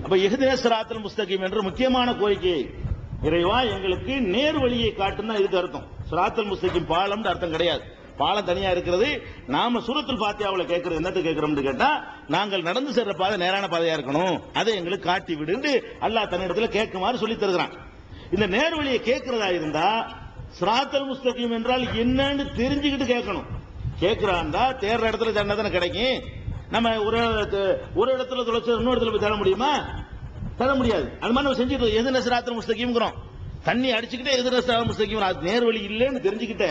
அப்ப இஹ்தின ஸிராத்தல் முஸ்தகீம் என்ற முக்கியமான கோரிக்கை, இறைவா எங்களுக்கு நேர் வழியை காட்டுன்னா இதுக்கு அர்த்தம். ஸிராத்தல் முஸ்தகீம் பாலம்னு அர்த்தம் கிடையாது. பாலம் தனியா இருக்கிறது. நாம சூரத்துல் ஃபாத்திஹாவுல கேட்கறது என்னத்துக்கு கேட்கிறோம்னு கேட்டா, நாங்கள் நடந்து செல்ற பாதை நேரான பாதையா இருக்கணும், அதை எங்களுக்கு காட்டி விடுன்னு அல்லாஹ் தன்னிடத்துல கேட்குமாறு சொல்லி தருகிறான். இந்த நேர் வழியை கேட்கிறதா இருந்தா ஸிராத்தல் முஸ்தகீம் என்றால் என்னன்னு தெரிஞ்சுக்கிட்டு கேட்கணும். கேட்கிறான்டா தேடுற இடத்துல தேடினா தானே கிடைக்கும். நம்ம ஒரு இடத்துல தொலைச்சு இன்னொரு இடத்துல போய் தேட முடியுமா? தேட முடியாது. அது மாதிரி நம்ம செஞ்சுட்டு எதுன ஸிராத்தல் முஸ்தகீம்ங்கிறோம். தண்ணி அடிச்சுக்கிட்டே எதுன ஸிராத்தல் முஸ்தகீம், அது நேர் வழி இல்லைன்னு தெரிஞ்சுக்கிட்டே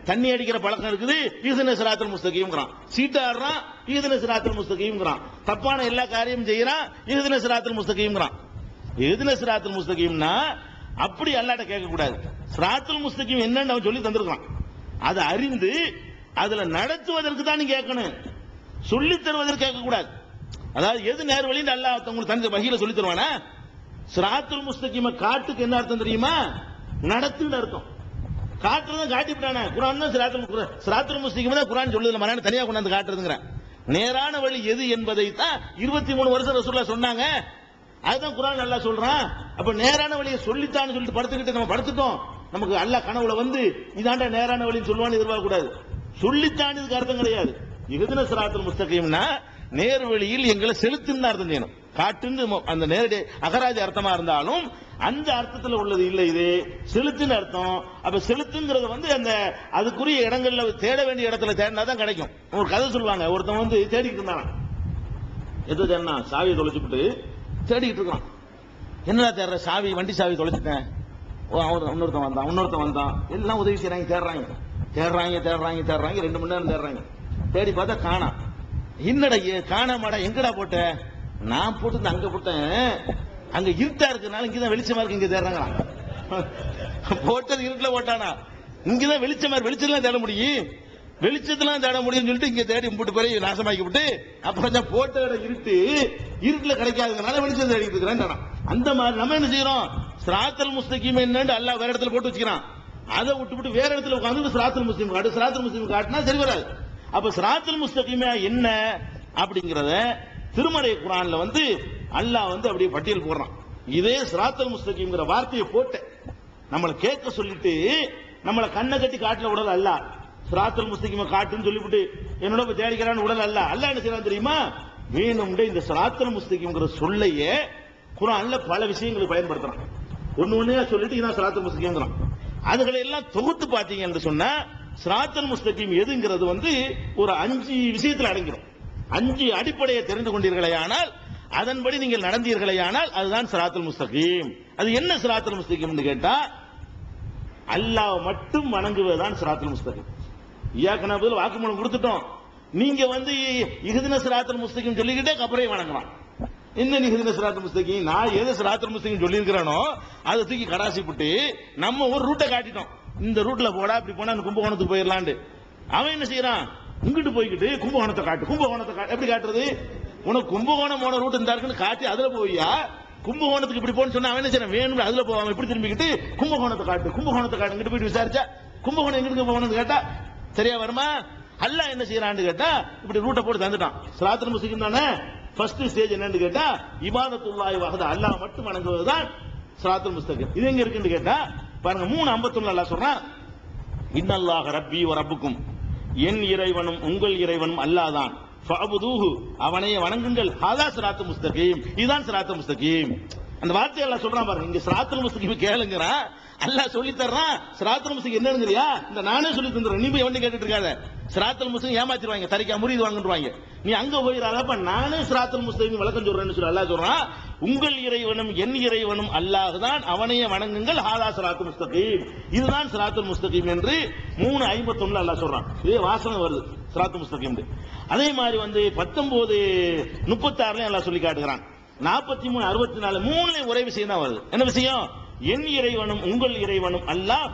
தண்ணி அடிக்கிற பழக்கம் இருக்குது, இஹ்தின ஸிராத்தல் முஸ்தகீம்ங்கிறான். சீட்டாடுறான், இஹ்தின ஸிராத்தல் முஸ்தகீம்ங்கிறான். தப்பான எல்லா காரியமும் செய்யறான், இஹ்தின ஸிராத்தல் முஸ்தகீம்ங்கிறான். இஹ்தின ஸிராத்தல் முஸ்தகீம்னா அப்படி அல்லாஹ்ட்ட கேட்க கூடாது. ஸிராத்தல் முஸ்தகீம் என்னன்னு அவன் சொல்லி தந்திருக்கான். அதை அறிந்து அதுல நடத்துவதற்கு தான் நீ கேட்கணும், சொல்லி தருவதற்கு கேட்க கூடாது. அதாவது எது நேர் வழின்னு அல்லாஹ் உங்களுக்கு தனி வஹீல சொல்லி தருவானா? ஸிராத்துல் முஸ்தகீம காட்டுக்கு என்ன அர்த்தம் தெரியுமா? நடத்துன்னு அர்த்தம். காட்டுறத காட்டி விட்டானே குர்ஆன் தான் ஸிராத்துல் முஸ்தகீம் தான் குர்ஆன் சொல்லுதுல, மரண தனியா கொண்டாந்து காட்டுறதுங்கற. நேரான வழி எது என்பதை தான் 23 வருஷம் ரசூலுல்லாஹ் சொன்னாங்க. அதுதான் குர்ஆன் அல்லாஹ் சொல்றான். அப்ப நேரான வழியை சொல்லித்தான்னு சொல்லிட்டு படுத்துக்கிட்டு நம்ம படுத்துட்டோம். நமக்கு அல்லாஹ் கனவுல வந்து இதாண்டா நேரான வழின்னு சொல்லுவான்னு எதிர்பார்க்க கூடாது. சொல்லித்தான் இதுக்கு அர்த்தம் கிடையாது. இஹ்தின ஸிராத்தல் முஸ்தகீம்னா நேர் வழியில் எங்களை செலுத்துன்னு அர்த்தம் செய்யணும். காட்டுன்னு அந்த நேரடி அகராதி அர்த்தமா இருந்தாலும் அந்த அர்த்தத்தில் உள்ளது இல்லை, இது செலுத்துன்னு அர்த்தம். அப்ப செலுத்துங்கிறது வந்து அந்த அதுக்குரிய இடங்கள்ல தேட வேண்டிய இடத்துல தேடினா தான் கிடைக்கும். ஒரு கதை சொல்லுவாங்க, ஒருத்தன் வந்து தேடிக்கிட்டு இருந்தான். எது தேடினா சாவியை தொலைச்சுட்டு தேடிக்கிட்டு இருக்கான். என்னடா தேடுற? சாவி, வண்டி சாவி தொலைச்சிட்டேன். இன்னொருத்தன் வந்தான். எல்லாம் உதவி செய்யறாங்க, தேடுறாங்க 2 மணி நேரம் தேடுறாங்க. தேடி பார்த்தா காணா. என்னடா காணாமாடா, எங்கடா போட்ட? நான் போட்டு அங்க போட்டேன், அங்க இருட்டா இருக்கிறதுனால இங்கதான் வெளிச்சமா இருக்கு, இங்க தேடுறாங்க. போட்டது இருட்டுல போட்டானா, இங்கதான் வெளிச்சமா இருக்கு, வெளிச்சத்துல தேட முடியும், வெளிச்சத்துல தேட முடியும்னு சொல்லிட்டு இங்க தேடி போட்டு போய் நாசமாக்கி விட்டு அப்புறம் போட்ட இருட்டுல கிடைக்காதுனால வெளிச்சம் தேடிட்டு இருக்கிறேன். அந்த மாதிரி நம்ம என்ன செய்யறோம்? ஸிராத்தல் முஸ்தகீம் என்னன்னு அல்லாஹ் வேற இடத்துல போட்டு வச்சுக்கிறான். அதை விட்டு வேற இடத்துல உட்கார்ந்து ஸிராத்தல் முஸ்தகீம் காட்டு, ஸிராத்தல் முஸ்தகீம் காட்டினா சரி வராது. அப்ப ஸிராத்தல் முஸ்தகீம் என்ன அப்படிங்கறத திருமறை குர்ஆன்ல வந்து அல்லாஹ் வந்து அப்படியே பட்டியல் போடுறான். இதே ஸிராத்தல் முஸ்தகீம்ங்கற வார்த்தையை போட்டு நம்மள கேட்க சொல்லிட்டு நம்மள கண்ணை கட்டி காட்டுல விடல அல்லாஹ். ஸிராத்தல் முஸ்தகீம காட்டுன்னு சொல்லிவிட்டு என்னோட போய் தேடிக்கிறான்னு விடல அல்லாஹ். அல்லாஹ் என்ன செய்யறான் தெரியுமா? வேணும்னே இந்த ஸிராத்தல் முஸ்தகீம்ங்கற சொல்லையே குர்ஆன்ல பல விஷயங்களுக்கு பயன்படுத்துறான். ஒண்ணு சொல்லிட்டு இதான் ஸிராத்தல் முஸ்தகீம்ங்கறான். அதுகளை எல்லாம் தொகுத்து பாத்தீங்க என்று சொன்னா ஸிராத்தல் முஸ்தகீம் எதுங்கிறது வந்து ஒரு 5 விஷயத்தில் அடங்கிடும். 5 அடிப்படையை தெரிந்து கொண்டீர்களேயானால், அதன்படி நீங்கள் நடந்தீர்களேயானால் அதுதான் ஸிராத்தல் முஸ்தகீம். அது என்ன ஸிராத்தல் முஸ்தகீம்னு கேட்டா, அல்லாஹ் மட்டும் வணங்குவதுதான் ஸிராத்தல் முஸ்தகீம். இய்யாக நஅபுது வாக்குமூலம் கொடுத்துட்டோம். நீங்க வந்து இஹ்தின ஸிராத்தல் முஸ்தகீம் சொல்லிக்கிட்டே கபரை வணங்கலாம். என்ன இஹ்தின ஸிராத்தல் முஸ்தகீம்? நான் எது ஸிராத்தல் முஸ்தகீம் சொல்லி இருக்கிறானோ அதை தூக்கி கடாசி போட்டு நம்ம ஒரு ரூட்டை காட்டிட்டோம். இந்த ரூட்ல போடா, இப்படி போனா கும்பகோணத்துக்கு போயிடலான்னு. அவன் என்ன செய்யறான்? இங்கிட்டு போய்கிட்டு கும்பகோணத்தை காட்டு. எப்படி காட்டுறது? உனக்கு கும்பகோணம் போன ரூட் இந்த இருக்குன்னு காட்டி அதுல போய்யா, கும்பகோணத்துக்கு இப்படி போன்னு சொன்னா அவன் என்ன செய்யறான்? வேணும் அதுல போவான். இப்படி திரும்பிக்கிட்டு கும்பகோணத்தை காட்டு இங்கிட்டு போயிட்டு விசாரிச்சா கும்பகோணம் எங்கிட்டு போகணும்னு கேட்டா சரியா வருமா? அல்லாஹ் என்ன செய்யறான்னு கேட்டா இப்படி ரூட்டை போட்டு தந்துட்டான். ஸிராத்தல் முஸ்தகீம் தானே ஃபர்ஸ்ட் ஸ்டேஜ். என்னன்னு கேட்டா இபாதத்துல்லாஹி வஹத, அல்லாஹ் மட்டும் வணங்குவதுதான் ஸிராத்தல் முஸ்தகீம். இது எங்க இருக்குன்னு கேட்டா பாருங்க, 3:51 அல்லாஹ் சொல்றான், இன்னல்லாஹ ரப்பி வ ரப்புக்கும், என் இறைவனும் உங்கள் இறைவனும் அல்லாஹ்தான், ஃபஅபுதூஹு, அவனையே வணங்குங்கள், ஹாதா ஸிராத்துல் முஸ்தகீம், இதுதான் ஸிராத்துல் முஸ்தகீம். அந்த வார்த்தை அல்லாஹ் சொல்றான் பாருங்க. இங்க ஸிராத்துல் முஸ்தகீம் கேளுங்கறான், அல்லாஹ் சொல்லி தர்றான். ஸிராத்துல் முஸ்தகீம் என்னங்கறியா? இந்த நானே சொல்லி தந்துறேன், நீ போய் வந்து கேட்டுட்டு இருக்காத. ஸிராத்துல் முஸ்தகீம் ஏமாத்திடுவாங்க, தரிக்கா முரீது வாங்குவாங்க. நீ அங்க போயிராதப்ப நானே ஸிராத்துல் முஸ்தகீம் விளக்கம் சொல்றேன்னு சொல்லி அல்லாஹ் சொல்றான். உங்கள் இறைவனும் என் இறைவனும் அல்லாஹ் தான், அவனையே வணங்குங்கள், ஹாதா ஸிராத்துல் முஸ்தகீம், இதுதான் ஸிராத்துல் முஸ்தகீம் என்று 3:51 அல்லாஹ் சொல்றான். இதே வாசனை வருது ஸிராத்துல் முஸ்தகீம். அதே மாதிரி வந்து 19:36 அல்லாஹ் சொல்லி காட்டுகிறான். 43, 64 மூணுலயும் ஒரே விஷயம் தான் வருது. என்ன விஷயம்? என் இறைவனும் உங்கள் இறைவனும் அல்லாஹ்,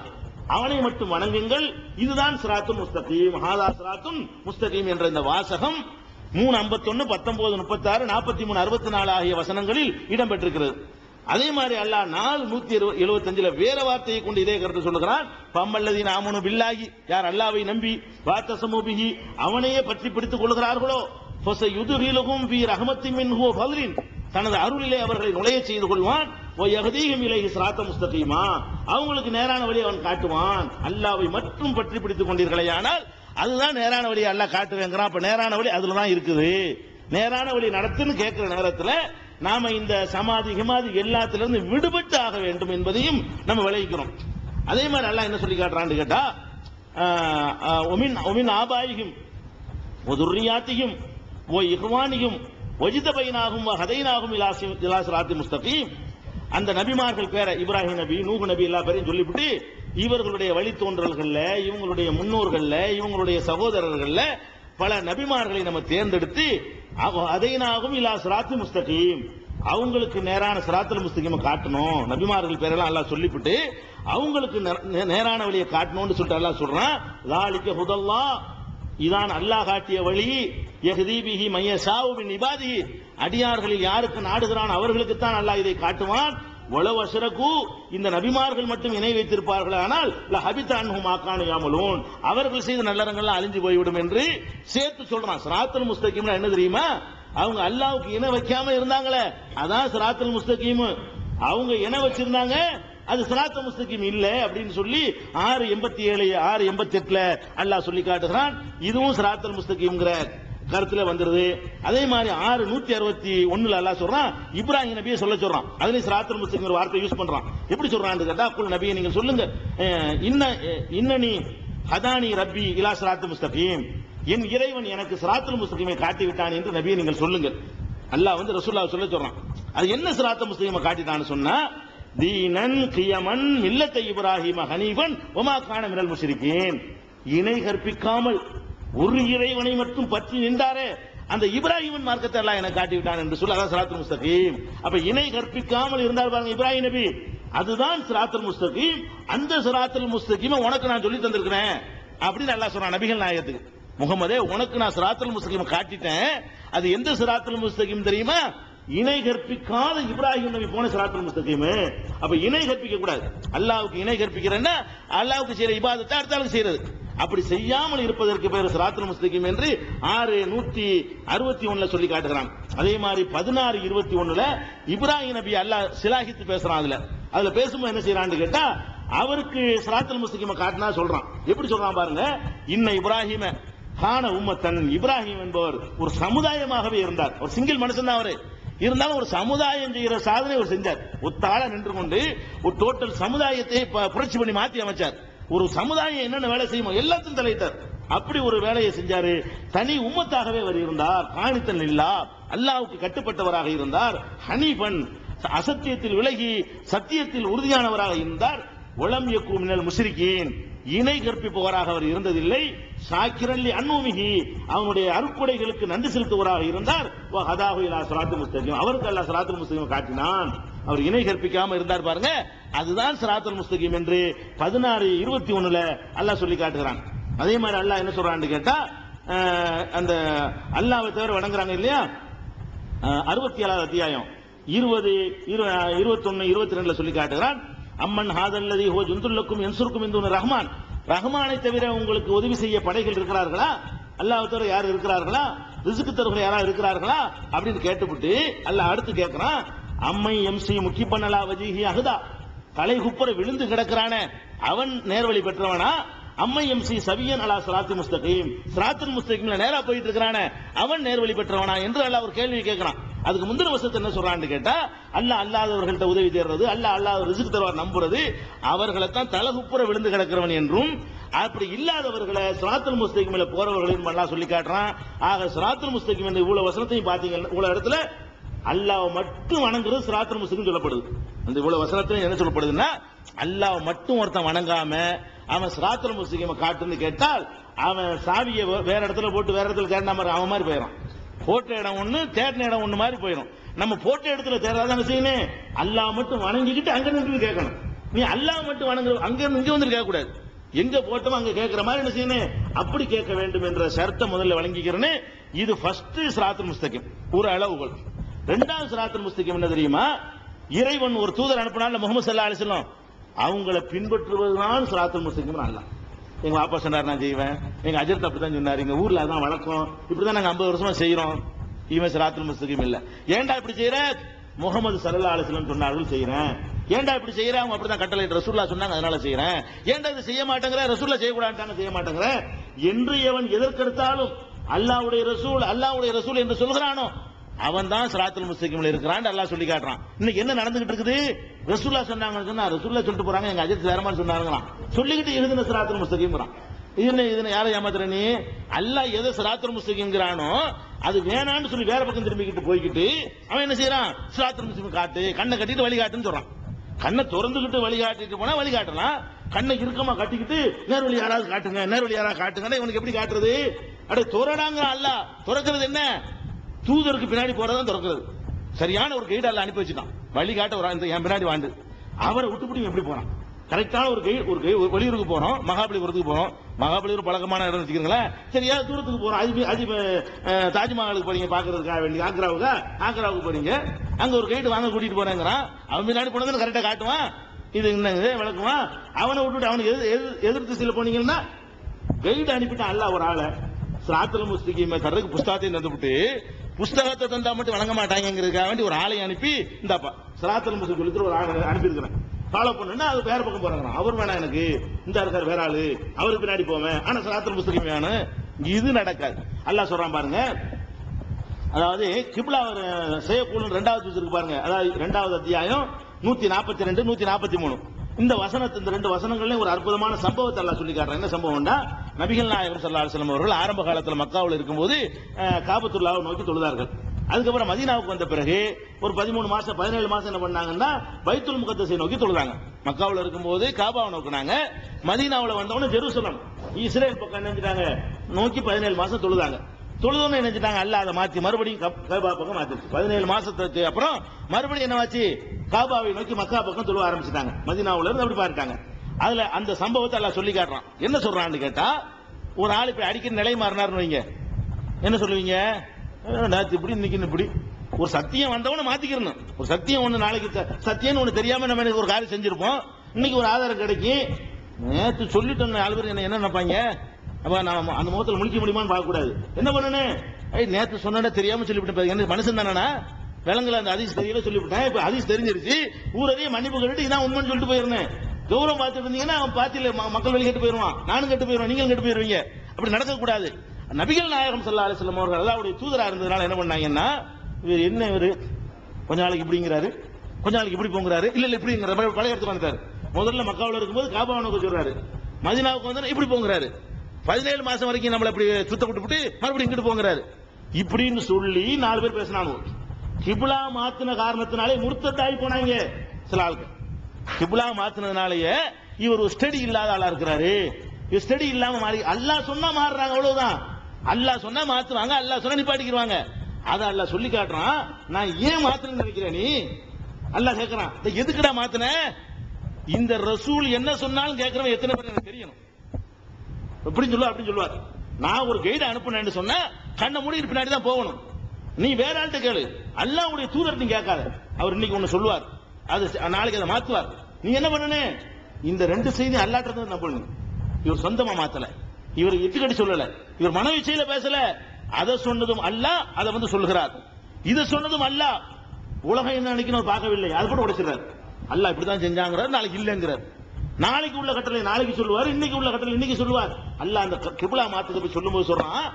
அவனை மட்டும் வணங்குங்கள், இதுதான் ஸிராத்துல் முஸ்தகீம், ஹாதா ஸிராத்துல் முஸ்தகீம் என்ற இந்த வாசகம் 3:51, 19, 36, 43, 64 ஆகிய வசனங்களில் இடம்பெற்றிருக்கிறது. அதே மாதிரி அல்லாஹ் 4:175 வேற வார்த்தையை கொண்டு இதே கருத்து சொல்லுகிறான். பம்மல்லதீன ஆமனு பில்லாஹி, யார் அல்லாஹ்வை நம்பி வாத்தஸமு பிஹி, அவனையே பற்றி பிடித்துக் கொள்கிறார்களோ, ஃபஸயுத்ஹிலுஹும் ஃபீ ரஹ்மத்தின் மின்ஹு வ ஃபத்லின், தனது அருளிலே அவர்களை நுழைய செய்து கொள்வான். யஹ்தீஹிம் இலைஹி ஸிராத்தல் முஸ்தகீமா, அவங்களுக்கு நேரான வழியை அவன் காட்டுவான். அல்லாஹ்வை மட்டும் பற்றி பிடித்துக் கொண்டீர்களேயானால் அதுதான் நேரான வழியை அல்லாஹ் காட்டுவேங்கிறான். அப்ப நேரான வழி அதுல தான் இருக்குது. நேரான வழி நடத்துன்னு கேட்கிற நேரத்தில் நாம இந்த சமாதி ஹிமாதி எல்லாத்திலிருந்து விடுபட்டு ஆக வேண்டும் என்பதையும் நம்ம விளைவிக்கிறோம். அதே மாதிரி அல்லாஹ் என்ன சொல்லி காட்டுறான்னு கேட்டா, ஒமின் ஆபாயிகும் ஒதுர்ரியாத்தியும் ஓ இஹ்வானியும் ஒஜிதபைனாகும் ஹதைனாகும் இலா ஸிராத்தி முஸ்தகீம். அந்த நபிமார்கள் பேரை இப்ராஹிம் நபி, நூஹ் நபி எல்லா பேரையும் சொல்லிவிட்டு இவர்களுடைய வழித்தோன்றல்கள்ல, இவங்களுடைய முன்னோர்கள்ல, இவங்களுடைய சகோதரர்கள்ல பல நபிமார்களை நம்ம தேர்ந்தெடுத்து ஹதைனாகும் இலா ஸிராத்தி முஸ்தகீம், அவங்களுக்கு நேரான ஸிராத்துல் முஸ்தகீமை காட்டணும். நபிமார்கள் பேரெல்லாம் அல்லாஹ் சொல்லிவிட்டு அவங்களுக்கு நேரான வழியை காட்டணும்னு சொல்லிட்டு அல்லாஹ் சொல்றான். ஸாலிக ஹுதல்லாஹ், இதான் அல்லாஹ் காட்டிய வழி. யஹ்தீ பிஹி மய்யஷாஉ மின் இபாதிஹி, அடியார்களில் யாருக்கு நாடுகிறான் அவர்களுக்கு தான் அல்லாஹ் இதை காட்டுவான். வலவ் அஷ்ரகு, இந்த நபிமார்கள் மட்டும் இணை வைத்திருப்பார்கள் ஆனால் லஹபித அன்ஹும் மா கானூ யஅமலூன், அவர்கள் செய்த நல்லறங்கள்லாம் அழிஞ்சு போய்விடும் என்று சேர்த்து சொல்றான். ஸிராத்துல் முஸ்தகீம்னா என்ன தெரியுமா? அவங்க அல்லாஹ்வுக்கு இணை வைக்காம இருந்தாங்களே அதான் ஸிராத்துல் முஸ்தகீம். அவங்க இணை வச்சிருந்தாங்க, அது ஸிராத்துல் முஸ்தகீம் இல்ல அப்படின்னு சொல்லி 687 688 அல்லாஹ் சொல்லி காட்டுகிறான். இதுவும் ஸிராத்துல் முஸ்தகீம்ங்கற கருத்துல வந்துருது. அதே மாதிரி 661 அல்லாஹ் சொல்றான், இப்ராஹிம் நபியை சொல்ல சொல்றான். அதுல ஸிராத்துல் முஸ்தகீம் ஒரு வார்த்தை யூஸ் பண்றான். எப்படி சொல்றான்னு கேட்டா, குல் நபியை நீங்க சொல்லுங்க, இன்னனி ஹதானி ரப்பி இலா ஸிராத்துல் முஸ்தகீம், என் இறைவன் எனக்கு ஸிராத்துல் முஸ்தகீமை காட்டி விட்டான் என்று நபியை நீங்கள் சொல்லுங்க. அல்லாஹ் வந்து ரசூலுல்லாஹ் சொல்ல சொல்றான். அது என்ன ஸிராத்துல் முஸ்தகீமை காட்டிட்டான்னு சொன்னா, தீனன் கியமன் மில்லத்தை இப்ராஹிம ஹனீஃபன் வமா கான மினல் முஷ்ரிகீன், இணை கற்பிக்காமல் ஒரு இறைவனை மட்டும் பற்றி நின்றாரே அந்த இப்ராஹிமின் மார்க்கத்தை எல்லாம் எனக்கு காட்டி விட்டான் என்று சொல்ல, அதான் ஸிராத்துல் முஸ்தகீம். அப்ப இணை கற்பிக்காமல் இருந்தார் பாருங்க இப்ராஹிம் நபி, அதுதான் ஸிராத்துல் முஸ்தகீம். அந்த ஸிராத்துல் முஸ்தகீமை உனக்கு நான் சொல்லி தந்திருக்கிறேன் அப்படின்னு அல்லாஹ் சொல்றான் நபிகள் நாயகத்துக்கு. முகமதே, உனக்கு நான் ஸிராத்துல் முஸ்தகீமை காட்டிட்டேன். அது எந்த ஸிராத்துல் முஸ்தகீம் தெரியுமா? இணை கற்பிக்காத இப்ராஹிம் நபி போன ஸிராத்துல் முஸ்தகீம். அப்ப இணை கற்பிக்க கூடாது. அல்லாஹ்வுக்கு இணை கற்பிக்கிறேன்னா அல்லாஹ்வுக்கு செய்யற இபாதத்தை அடுத்தாலும் செய்யறது, அப்படி செய்யாமல் இருப்பதற்கு பேர் ஸிராத்துல் முஸ்தகீம் என்று 661 சொல்லி காட்டுகிறான். அதே மாதிரி 1621 இப்ராஹிம் நபி அல்லாஹ் சிலாகித்து பேசுறான். அதுல பேசும்போது என்ன செய்யறான்னு கேட்டா, அவருக்கு ஸிராத்துல் முஸ்தகீமை காட்டினா சொல்றான். எப்படி சொல்றான் பாருங்க, இன்ன இப்ராஹிம கான உம்மத்தன், இப்ராஹிம் என்பவர் ஒரு சமுதாயமாகவே இருந்தார். ஒரு சிங்கிள் மனுஷன் தான் அவரு, இருந்தாலும் ஒரு சமுதாயம் செய்கிற சாதனை அவர் செஞ்சார். ஒத்தாள நின்று கொண்டு ஒரு டோட்டல் சமுதாயத்தை புரட்சி பண்ணி மாற்றி அமைச்சார். ஒரு சமுதாயம் என்னென்ன வேலை செய்யுமோ எல்லாத்தையும் தலையிட்டார். அப்படி ஒரு வேலையை செஞ்சாரு. தனி உம்மத்தாகவே அவர் இருந்தார். காணித்தன் இல்லா, அல்லாஹ்வுக்கு கட்டுப்பட்டவராக இருந்தார். ஹனீஃபன், அசத்தியத்தில் விலகி சத்தியத்தில் உறுதியானவராக இருந்தார். வலம் யகு மினல் முஷ்ரிகீன், இணை கற்பிப்பவராக அவர் இருந்ததில்லை. ஷாக்கிரன் லி அன்உமிஹி, அவனுடைய அருட்கொடைகளுக்கு நன்றி செலுத்துவராக இருந்தார். வ ஹதாஹு இலா ஸிராத்தில் முஸ்தகீம், அவருக்கு அல்லாஹ் ஸிராத்துல் முஸ்தகீமை காட்டினான். அவர் இணை கற்பிக்காம இருந்தார் பாருங்க, அதுதான் ஸிராத்துல் முஸ்தகீம் என்று 1621 அல்லாஹ் சொல்லி காட்டுகிறான். அதே மாதிரி அல்லாஹ் என்ன சொல்றான்னு கேட்டா, அந்த அல்லாஹ்வை தவிர வணங்குறாங்க இல்லையா, 67 அத்தியாயம் 20, 21, 22 சொல்லி காட்டுகிறான். அம்மன் ஹாதல்லதி ஹோ ஜுந்துல்லக்கும் என்சுருக்கும் இந்துன ரஹ்மான், ரஹ்மானை தவிர உங்களுக்கு உதவி செய்ய படைகள் இருக்கிறார்களா? அல்லாஹ் தவிர யார் இருக்கிறார்களா? ரிஸ்க் தருகிற யாராவது இருக்கிறார்களா அப்படின்னு கேட்டுவிட்டு அல்லாஹ் அடுத்து கேட்கிறான், அம்மை எம்சி முக்கி பண்ணலா வஜிஹி அஹ்தா, தலை குப்புற விழுந்து கிடக்கிறானே அவன் நேர்வழி பெற்றவனா? அம்மை எம்சி சவியன் அலா ஸிராத்தில் முஸ்தகீம், ஸிராத்துல் முஸ்தகீம்ல நேரா போயிட்டு இருக்கிறானே அவன் நேர்வழி பெற்றவனா என்று அல்லாஹ் ஒரு கேள்வி கேட்கிறான். அதுக்கு முந்தின வசனத்தை என்ன சொல்றான்னு கேட்டா, அல்லாஹ் அல்லாதவர்கள்ட்ட உதவி தேடுறது, அல்லாஹ் அல்லாத ரிஸ்க் தருவார் நம்புறது, அவர்களை தான் தலகுப்புற விழுந்து கிடக்கிறவன் என்றும், அப்படி இல்லாதவர்களை ஸிராத்துல் முஸ்தகீம்ல போறவர்களையும் அல்லாஹ் சொல்லி காட்டுறான். ஆக ஸிராத்துல் முஸ்தகீம் என்ற இவ்வளவு வசனத்தையும் பாத்தீங்கன்னா இவ்வளவு இடத்துல அல்லாஹ் மட்டும் வணங்குறது ஸிராத்துல் முஸ்தகீம் சொல்லப்படுது. அந்த இவ்வளவு வசனத்துல என்ன சொல்லப்படுதுன்னா, அல்லாஹ் மட்டும் ஒருத்தன் வணங்காம அவன் ஸிராத்துல் முஸ்தகீமை காட்டுன்னு கேட்டால் அவன் சாவியை வேற இடத்துல போட்டு வேற இடத்துல தேடின மாதிரி அவன் மாதிரி போயிடும். போட்ட இடம் ஒண்ணு, தேடின இடம் ஒண்ணு மாதிரி போயிடும். நம்ம போட்ட இடத்துல தேடாதான் செய்யணும், அல்லாஹ் மட்டும் வணங்கிக்கிட்டு அங்க நின்று கேட்கணும். நீ அல்லாஹ் மட்டும் வணங்குற அங்க இருந்து இங்க வந்து கேட்க கூடாது, எங்க போட்டோம் அங்க கேட்கிற மாதிரி என்ன செய்யணும், அப்படி கேட்க வேண்டும் என்ற ஷரத்தை முதல்ல வழங்கிக்கிறேன்னு. இது ஃபர்ஸ்ட் ஸிராத்துல் முஸ்தகீம் ஒரு அளவுகள். இரண்டாவது ஸிராத்துல் முஸ்தகீம் என்ன தெரியுமா? இறைவன் ஒரு தூதர் அனுப்பினால முஹம்மது ஸல்லல்லாஹு அலைஹி வஸல்லம், அவங்களை பின்பற்றுவதுதான் ஸிராத்துல் முஸ்தகீம். அல்லாஹ் எங்க வாப்பா சொன்னார் நான் செய்வேன், எங்க அஜர்த் அப்படித்தான் சொன்னார், எங்க ஊர்ல அதான் வழக்கம், இப்படிதான் நாங்க 50 வருஷமா செய்யறோம். இவன் சிராத்துல் முஸ்தகீம் இல்ல. ஏன்டா இப்படி செய்யற? முகமது ஸல்லல்லாஹு அலைஹி வஸல்லம் சொன்னார்கள் செய்யறேன். ஏன்டா இப்படி செய்யற? அவங்க அப்படிதான் கட்டளை ரசூலுல்லாஹ் சொன்னாங்க அதனால செய்யறேன். ஏன்டா இது செய்ய மாட்டேங்கற? ரசூலுல்லாஹ் செய்ய கூடாதுட்டாங்க செய்ய மாட்டேங்கற என்று எவன் எதற்கெடுத்தாலும் அல்லாஹ்வுடைய ரசூல் என்று சொல்கிறானோ அவன் தான் சிராத்துல் முஸ்தகீம்ல இருக்கிறான் அல்லாஹ் சொல்லி காட்டுறான். இன்னைக்கு என்ன நடந்துகிட்டு இருக்குது? ரசூலுல்லாஹ் சொன்னாங்கன்னு சொன்னா ரசூலுல்லாஹ் சொல்லிட்டு போறாங்க, எங்க அஜித் வேறமான்னு சொன்னாங்களாம் சொல்லிக்கிட்டு எழுதுன சிராத்துல் முஸ்தகீம்ங்கறான். இதுல யாரை ஏமாத்துற நீ? அல்லாஹ் எதை சிராத்துல் முஸ்தகீம்ங்கறானோ அது வேணான்னு சொல்லி வேற பக்கம் திரும்பிக்கிட்டு போய்கிட்டு அவன் என்ன செய்யறான்? சிராத்துல் முஸ்தகீம் காட்டு, கண்ணை கட்டிட்டு வழிகாட்டுன்னு சொல்றான். கண்ணை திறந்துகிட்டு வழிகாட்டிட்டு போனா வழிகாட்டலாம், கண்ணை இறுக்கமா கட்டிக்கிட்டு நேர்வழி யாராவது காட்டுங்க இவனுக்கு எப்படி காட்டுறது? அட துறடாங்க அல்லாஹ். துறக்கிறது என்ன? தூதருக்கு பின்னாடி போறதான் திறக்கிறது. சரியான ஒரு கைடு அல்லாஹ் அனுப்பி வச்சுட்டான், வழிகாட்ட ஒரு என் பின்னாடி வாண்டு. அவரை விட்டுப்பிட்டு எப்படி போறான்? கரெக்டான ஒரு வெளியூருக்கு போறோம், மகாபலிபுரத்துக்கு போறோம். மகாபலிபுரம் பழக்கமான இடம் வச்சுக்கிறீங்களேன். சரியா தூரத்துக்கு போறோம், தாஜ்மஹாலுக்கு போறீங்க பாக்குறதுக்காக வேண்டி, ஆக்ராவுக்கு போறீங்க. அங்க ஒரு கைடு வாங்க கூட்டிட்டு போறேங்கிறான். அவன் பின்னாடி போனது கரெக்டா காட்டுவான், இது என்னங்க விளக்குவான். அவனை விட்டுட்டு அவனுக்கு எதிர் திசையில போனீங்கன்னா கைடு அனுப்பிட்டான் அல்லாஹ் ஒரு ஆளை. சிராத்துல் முஸ்தகீம் தர்றதுக்கு புஸ்தகத்தை தந்துவிட்டு புஸ்தகத்தை தந்தா மட்டும் வழங்க மாட்டாங்கிறதுக்காக வேண்டி ஒரு ஆளை அனுப்பி இந்தாப்பா சிராத்துல் முஸ்தகீம் ஒரு ஆளை அனுப்பியிருக்கிறேன், ஃபாலோ பண்ணுன்னா அது வேற பக்கம் போறாங்க. அவர் வேணாம் எனக்கு, இந்த இருக்கார் வேற ஆளு, அவருக்கு பின்னாடி போவேன், ஆனா சிராத்துல் முஸ்தகீம் வேணும். இது நடக்காது. அல்லாஹ் சொல்றான் பாருங்க. அதாவது கிப்லா செய்யக்கூடும் 2வது ஜுஸ் இருக்கு பாருங்க. அதாவது 2வது அத்தியாயம் 142 143 இந்த ரெண்டு வசனங்கள்ல ஒரு அற்புதமான சம்பவத்தை அல்லாஹ் சொல்லி காட்டுறான். என்ன சம்பவம்னா, நபிகள் நாயகம் ஸல்லல்லாஹு அலைஹி வஸல்லம் அவர்கள் ஆரம்ப காலத்தில் மக்காவில் இருக்கும்போது காபத்துல்லாஹ்வை நோக்கி தொழுதார்கள். அதுக்கப்புறம் மதீனாவுக்கு வந்த பிறகு ஒரு 13 மாசம் 17 மாசம் என்ன பண்ணாங்கன்னா பைத்துல் முகத்தஸை நோக்கி தொழுதாங்க. மக்காவில் இருக்கும்போது காபாவை நோக்கினாங்க. மதீனாவில் வந்தவொடனே ஜெருசலம் இஸ்ரேல் பக்கம் நினைச்சிட்டாங்க நோக்கி 17 மாசம் தொழுதாங்க. தொழுதோன்னு நினைச்சிட்டாங்க, அல்லாஹ் அதை மாத்தி மறுபடியும் காபா பக்கம் மாத்திருச்சு. 17 மாசத்துக்கு அப்புறம் மறுபடியும் என்னவாச்சு, காபாவை நோக்கி மக்கா பக்கம் தொழுவ ஆரம்பிச்சிட்டாங்க. மதீனாவுல இருந்து அப்படி பார்த்தாங்க. அதுல அந்த சம்பவத்தை அல்லாஹ் சொல்லி காட்டுறான். என்ன சொல்றான்னு கேட்டா, ஒரு ஆள் இப்ப அடிக்கிற நிலை மாறினார்னு வைங்க, என்ன சொல்லுவீங்க? நேற்று இப்படி இன்னைக்கு இப்படி. ஒரு சத்தியம் வந்தவன மாத்திக்கிறணும். ஒரு சத்தியம் ஒண்ணு நாளைக்கு சத்தியம்னு ஒண்ணு தெரியாம நம்ம ஒரு காரியம் செஞ்சிருப்போம், இன்னைக்கு ஒரு ஆதாரம் கிடைக்கும். நேற்று சொல்லிட்டோம் 4 பேர் என்ன நினைப்பாங்க? அப்ப நான் அந்த முகத்தில் முழிக்க முடியுமான்னு பார்க்க கூடாது. என்ன பண்ணணும்? நேற்று சொன்ன தெரியாம சொல்லிவிட்டேன். என்ன மனுஷன் தானே விலங்குல அந்த ஹதீஸ் தெரியல சொல்லிவிட்டேன். இப்ப ஹதீஸ் தெரிஞ்சிருச்சு, ஊரதையே மன்னிப்பு கேட்டு இதான் உண்மைன்னு சொல்லிட்டு போயிருந்தேன். கௌரவம் பார்த்துட்டு இருந்தீங்கன்னா அவன் பாத்தியில மக்கள் வெளியே கெட்டு போயிருவான், நானும் கெட்டு போயிருவான், நீங்களும் கெட்டு போயிருவீங்க. அப்படி நடக்க கூடாது. நபிகள் நாயகம் ஸல்லல்லாஹு அலைஹி வஸல்லம் அவர்கள் அல்லாஹ்வுடைய தூதரா இருந்ததுனால என்ன பண்ணாங்கன்னா, இவர் என்ன இவரு கொஞ்ச நாளைக்கு இப்படிங்கிறாரு, கொஞ்ச நாளைக்கு இப்படி போங்கிறாரு, இல்ல இப்படிங்கிற பழைய இடத்துக்கு வந்துட்டாரு. முதல்ல மக்காவில் இருக்கும்போது காபாவை நோக்கி சொல்றாரு, மதீனாவுக்கு வந்து இப்படி போங்கிறாரு. 17 மாசம் வரைக்கும் நம்மள இப்படி சுத்த விட்டு மறுபடியும் இங்கிட்டு போங்கிறாரு. இப்படின்னு சொல்லி 4 பேர் பேசினாங்க. கிப்லா மாத்தின காரணத்தினாலே முர்த்தத்தாகி போனாங்க சில ஆளுக்கு. கிப்லா மாத்தினதுனாலேயே இவர் ஒரு ஸ்டடி இல்லாத ஆளா இருக்கிறாரு. ஸ்டடி இல்லாம மாறி அல்லாஹ் சொன்னா மாறுறாங்க, அவ்வளவுதான். அல்லாஹ் சொன்னா மாத்துவாங்க, அல்லாஹ் சொன்னா நிப்பாட்டிக்கிறாங்க. அத அல்லாஹ் சொல்லி காட்டுறான். நான் ஏன் மாத்துறேன்னு நினைக்கிறேன் நீ? அல்லாஹ் கேட்கறான், எதுக்குடா மாத்தின? இந்த ரசூல் என்ன சொன்னாலும் கேட்கிறவன் எத்தனை பேர் எனக்கு தெரியணும். அப்படின்னு சொல்லுவார், அப்படின்னு சொல்லுவார். நான் ஒரு கைடு அனுப்புனேன்னு சொன்னா கண்ணை மூடி பின்னாடி தான் போகணும். நீ வேற ஆள்கிட்ட கேளு, அல்லாஹ்வுடைய தூதர் நீ கேட்காத. அவர் இன்னைக்கு ஒன்னு சொல்லுவார், அது நாளைக்கு அதை மாத்துவார். நீ என்ன பண்ணனே? இந்த 2 செய்தி அல்லாஹ்ட்ட நம்பணும். இவர் சொந்தமா மாத்தல, இவர் இட்டுக்கடி சொல்லல, இவர் மனவிச்சையில பேசல. அதை சொன்னதும் அல்லாஹ் அதை வந்து சொல்லுகிறார், இதை சொன்னதும் அல்லாஹ். உலகம் என்ன நினைக்கணும் பார்க்கவில்லை, அது கூட உடைச்சிடறார். அல்லாஹ் இப்படிதான் செஞ்சாங்கிறார், நாளைக்கு இல்லைங்கிறார். நாளைக்கு உள்ள கட்டளை நாளைக்கு சொல்லுவார், இன்னைக்கு உள்ள கட்டளை இன்னைக்கு சொல்லுவார். அல்லாஹ் அந்த கிப்லா மாத்தத்தை போய் சொல்லும்போது சொல்றான்,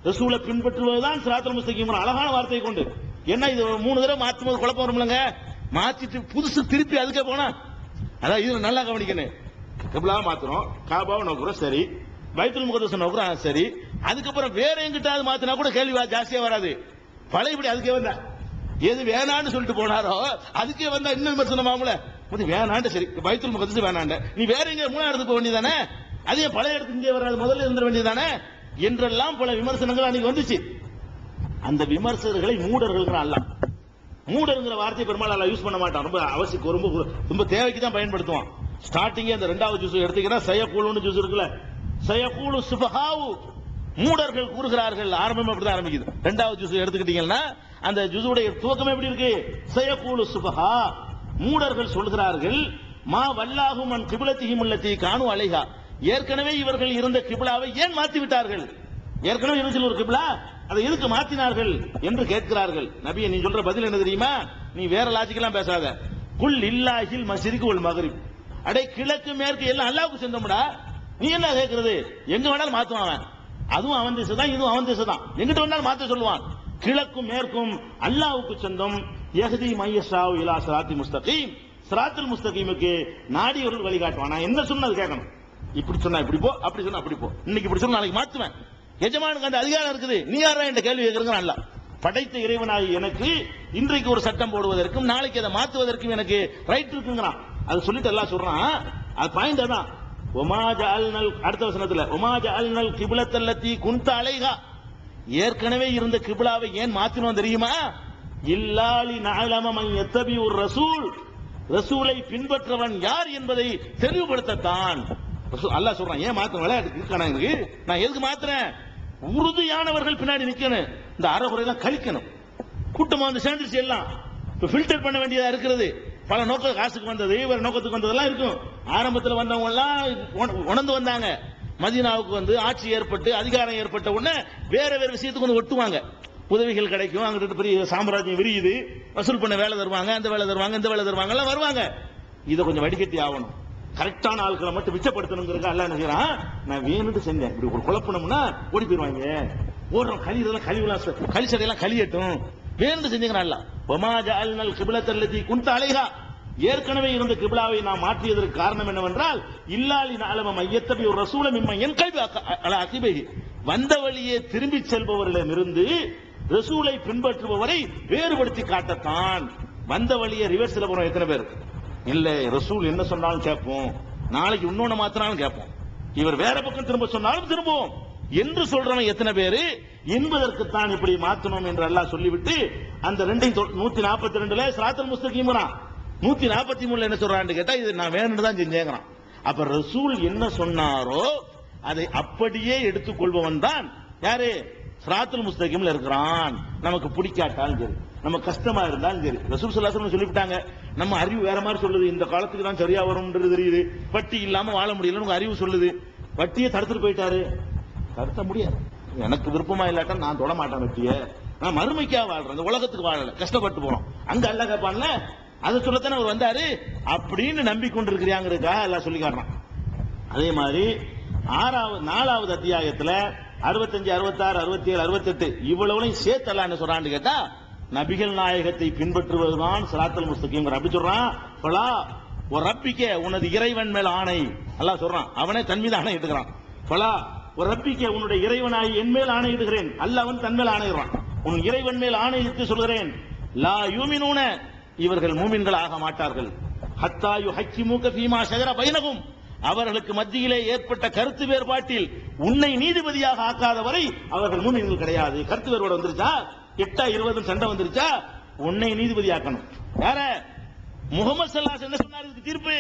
ரசூலை பின்பற்றுவதுதான் சிராத்துல் முஸ்தகீம். அழகான வார்த்தையை கொண்டு. என்ன இது 3 தடவை மாத்தும் போது குழப்பம் வரும்லங்க, மாத்திட்டு புதுசு திருப்பி அதுக்கே போனா. அதான் இதுல நல்லா கவனிக்கணும். கிப்லாவை மாத்துறோம், காபாவை நோக்குறோம், சரி. பைத்துல் முகத்தஸை நோக்குறோம், சரி. அதுக்கப்புறம் வேற எங்கிட்டாவது மாத்தினா கூட கேள்வி ஜாஸ்தியா வராது. பழையபடி அதுக்கே வந்தா எது வேணான்னு சொல்லிட்டு போனாரோ அதுக்கே வந்தா இன்னும் விமர்சனமாமல. வேணாண்டு சரி, பைத்துல் முகத்தஸ் வேணாண்ட, நீ வேற எங்க 3ஆவது இடத்துக்கு போக வேண்டியதானே, அதே பழைய இடத்துக்கு இங்கே வராது, முதல்ல இருந்துட வேண்டியதானே என்றெல்லாம் பல விமர்சனங்கள் அன்னைக்கு வந்துச்சு. அந்த விமர்சகர்களை மூடர்கள் அல்லாஹ். மூடர்ங்கிற வார்த்தையை பெரும்பாலும் அல்லாஹ் யூஸ் பண்ண மாட்டான். ரொம்ப அவசியம், ரொம்ப தேவைக்கு தான் பயன்படுத்துவான். ஸ்டார்டிங்கே அந்த 2வது ஜுஸ் எடுத்தீங்கன்னா சயகூலுன்னு ஜுஸ் இருக்குல்ல, சயகூலு சுபஹாவு, மூடர்கள் கூறுகிறார்கள். ஆரம்பம் அப்படிதான் ஆரம்பிக்குது. 2வது ஜுஸ் எடுத்துக்கிட்டீங்கன்னா அந்த ஜுஸுடைய துவக்கம் எப்படி இருக்கு? சயகூலு சுபஹா, மூடர்கள் சொல்கிறார்கள், மா வல்லாஹு மன் கிப்லத்திஹிம் அல்லதி கானு அலைஹா, ஏற்கனவே இவர்கள் இருந்த கிப்லாவை ஏன் மாத்தி விட்டார்கள்? ஏற்கனவே இருந்துச்சு ஒரு கிப்லா, அதை எதுக்கு மாத்தினார்கள் என்று கேட்கிறார்கள். நபியை நீ சொல்ற பதில் என்ன தெரியுமா? நீ வேற லாஜிக்கெல்லாம் பேசாத. குல் இல்லாஹில் மஸ்ரிக் வல் மக்ரிப், அடே கிழக்கு மேற்கு எல்லாம் அல்லாஹ்வுக்கு சொந்தம்டா. நீ என்ன கேட்கிறது? எங்க வேணாலும் மாத்துவான் அவன். அதுவும் அவன் திசை தான், இதுவும் அவன் திசை தான். எங்கிட்ட வேணாலும் மாத்த சொல்லுவான். கிழக்கும் மேற்கும் அல்லாஹ்வுக்கு சொந்தம். யஹ்தி மையஷாவு இலா ஸிராத்தி முஸ்தகீம், ஸிராத்துல் முஸ்தகீமுக்கு நாடியவர்கள் வழிகாட்டுவான். நான் என்ன சொன்னது கேட்கணும். இப்படி சொன்னா இப்படி போ, அப்படி சொன்னா அப்படி போ. இன்னைக்கு இப்படி சொன்னா நாளைக்கு மாத்துவேன். எஜமானுக்கு அந்த அதிகாரம் இருக்குது. நீ யாரா என்ற கேள்வி கேட்கறங்க. அல்ல படைத்த இறைவனாகி எனக்கு இன்றைக்கு ஒரு சட்டம் போடுவதற்கும் நாளைக்கு அதை மாற்றுவதற்கும் எனக்கு ரைட் இருக்குங்கிறான். அது சொல்லிட்டு எல்லாம் சொல்றான். அது பாயிண்ட் அதான். ஒமா ஜஅல்னல், அடுத்த வசனத்துல ஒமா ஜஅல்னல் கிப்லத்தல்லதி குன்த அலைஹா, ஏற்கனவே இருந்த கிப்லாவை ஏன் மாத்தினோம் தெரியுமா? இல்லாலி நஅலம மன் யத்தபிஉர் ரசூல், ரசூலை பின்பற்றவன் யார் என்பதை தெளிவுபடுத்தத்தான். அல்லாஹ் சொல்றான். ஏன் மாத்திரம் விளையாட்டு இருக்கானா எனக்கு? நான் எதுக்கு மாத்துறேன்? உறுதியானவர்கள் பின்னாடி நிக்கணும். இந்த அறகுறையெல்லாம் கழிக்கணும். கூட்டமா வந்து சேர்ந்துருச்சு எல்லாம். இப்ப ஃபில்டர் பண்ண வேண்டியதா இருக்கிறது. பல நோக்க காசுக்கு வந்தது, வேற நோக்கத்துக்கு வந்ததெல்லாம் இருக்கும். ஆரம்பத்தில் வந்தவங்க எல்லாம் உணர்ந்து வந்தாங்க. மதீனாவுக்கு வந்து ஆட்சி ஏற்பட்டு அதிகாரம் ஏற்பட்ட உடனே வேற வேற விஷயத்துக்கு வந்து ஒட்டுவாங்க. உதவிகள் கிடைக்கும், அங்கிட்ட பெரிய சாம்ராஜ்யம் விரியுது, வசூல் பண்ண வேலை தருவாங்க, அந்த வேலை தருவாங்க, இந்த வேலை தருவாங்க, எல்லாம் வருவாங்க. இதை கொஞ்சம் வடிகட்டி ஆகணும். கரெக்டான ஆட்களை மட்டும் மிச்சப்படுத்தணுங்கிறதுக்கு அல்லாஹ் என்ன செய்யறான்? நான் வேணும்னு செஞ்சேன். இப்படி ஒரு குழப்பணும்னா ஓடி போயிருவாங்க. ஓடுறோம் கழிவுலாம் கழிவுலாம் கழிச்சடையெல்லாம் கழியட்டும் வேணும்னு செஞ்சுக்கிறான் அல்லாஹ். வமா ஜஅல்னல் கிப்லத்தல்லதி குன்த அலைஹா, ஏற்கனவே இருந்த கிப்லாவை நாம் மாற்றியதற்கு காரணம் என்னவென்றால் இல்லாலி நஅலம மையத்தபி ஒரு ரசூல மிம்மன் யன்கல்பி அலா அகிபைஹி, வந்த வழியே திரும்பி செல்பவர்களிடமிருந்து ரசூலை பின்பற்றுபவரை வேறுபடுத்தி காட்டத்தான். வந்த வழியை ரிவர்ஸ்ல போறோம் எத்தனை பேர்? இல்ல, ரசூல் என்ன சொன்னாலும் கேட்போம், நாளைக்கு இன்னொன்னு மாத்தினாலும் கேட்போம், இவர் வேற பக்கம் திரும்ப சொன்னாலும் திரும்புவோம் என்று சொல்றவன் எத்தனை பேரு என்பதற்குத்தான் இப்படி மாற்றணும் என்று அல்லாஹ் சொல்லிவிட்டு அந்த 142 ஸிராத்துல் முஸ்தகீம் 143 என்ன சொல்றான்னு கேட்டா இது நான் வேணும்னு தான் செஞ்சேங்கிறான். அப்ப ரசூல் என்ன சொன்னாரோ அதை அப்படியே எடுத்துக்கொள்பவன் தான் யாரு? ஸிராத்துல் முஸ்தகீம்ல இருக்கிறான். நமக்கு பிடிக்காட்டாலும் சரி, நம்ம கஷ்டமா இருந்தாலும் சரி, ரசூல் ஸல்லல்லாஹு அலைஹி வஸல்லம் சொல்லிவிட்டாங்க. நம்ம அறிவு வேற மாதிரி சொல்லுது, இந்த காலத்துக்கு தான் சரியா வரும்ன்றது தெரியுது. வட்டி இல்லாம வாழ முடியலன்னு உங்க அறிவு சொல்லுது. வட்டியை தடுத்துட்டு போயிட்டாரு, தடுத்த முடியாது. எனக்கு விருப்பமா இல்லாட்டா நான் தொட மாட்டேன் வட்டியை. நான் மறுமைக்கா வாழ்றேன், இந்த உலகத்துக்கு வாழல, கஷ்டப்பட்டு போனோம். அங்க அல்லாஹ் கேட்பான்ல, அதை சொல்லத்தானே அவர் வந்தாரு அப்படின்னு நம்பிக்கொண்டிருக்கிறாங்கிறதுக்காக எல்லாம் சொல்லி காட்டுறான். அதே மாதிரி 4வது அத்தியாயத்துல 65, 66, 67, 68 இவ்வளவுலையும் சேர்த்து அல்லாஹ் என்ன சொல்றான்னு கேட்டா நபிகள் நாயகத்தை பின்பற்றுவதுதான் ஸிராத்துல் முஸ்தகீம். அப்படி சொல்றான். பலா ஒரு ரப்பிக்க, உனது இறைவன் மேல் ஆணை அல்லாஹ் சொல்றான். அவனே தன் மீது ஆணை இடுகிறான். பலா ஒரு ரப்பிக்க, உன்னுடைய இறைவனாய் என் மேல் ஆணையிடுகிறேன். அல்லாஹ் அவன் தன் மேல் ஆணையிடுறான். உன் இறைவன் மேல் ஆணையிட்டு சொல்கிறேன். லா யூமினூன, இவர்கள் மூமின்கள் ஆக மாட்டார்கள். ஹத்தா யுஹக்கிமுக ஃபீமா ஷஜர பைனஹும், அவர்களுக்கு மத்தியிலே ஏற்பட்ட கருத்து வேறுபாட்டில் உன்னை நீதிபதியாக ஆக்காத வரை அவர்கள் மூமின்கள் கிடையாது. கருத்து வேறுபாடு வந்துருச்சா, 8-20 சண்டை வந்துருச்சா, உன்னை நீதிபதி ஆக்கணும். யார? முஹம்மது ஸல்லல்லாஹு அலைஹி வஸல்லம் என்ன சொன்னார் இதுக்கு தீர்ப்பு?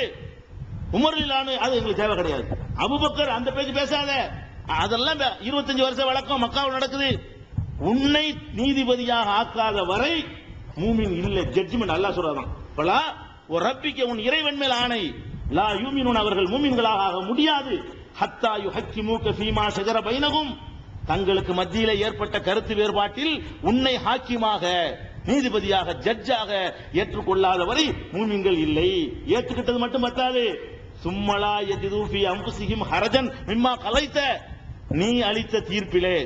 உமர் ரலியல்லாஹு அது எங்களுக்கு தேவை கிடையாது. அபூபக்கர் அந்த பேச்சு பேசாத, அதெல்லாம் 25 வருஷ வழக்கம் மக்காவில் நடக்குது. உன்னை நீதிபதியாக ஆக்காத வரை மூமின் இல்லை. ஜட்ஜ்மெண்ட் அல்லாஹ் சொல்றான். பலா ஒரு ரப்பிக்க, உன் இறைவன் மேல் ஆணை, லா யூமினூன், அவர்கள் மூமின்களாக ஆக முடியாது. ஹத்தா யுஹக்கிமுக ஃபீமா ஷஜர பைனஹும், தங்களுக்கு மத்தியிலே ஏற்பட்ட கருத்து வேறுபாட்டில் உன்னை ஹாக்கிமாக, நீதிபதியாக, ஜட்ஜாக ஏற்றுக்கொள்ளாத வரை மூமின்கள் இல்லை. ஏற்றுக்கிட்டது மட்டும் பத்தாது. சும்மலா யஜிது ஃபீ அன்ஃபுஸிஹிம் ஹரஜன் மிம்மா கலைத்த, நீ அளித்த தீர்ப்பிலே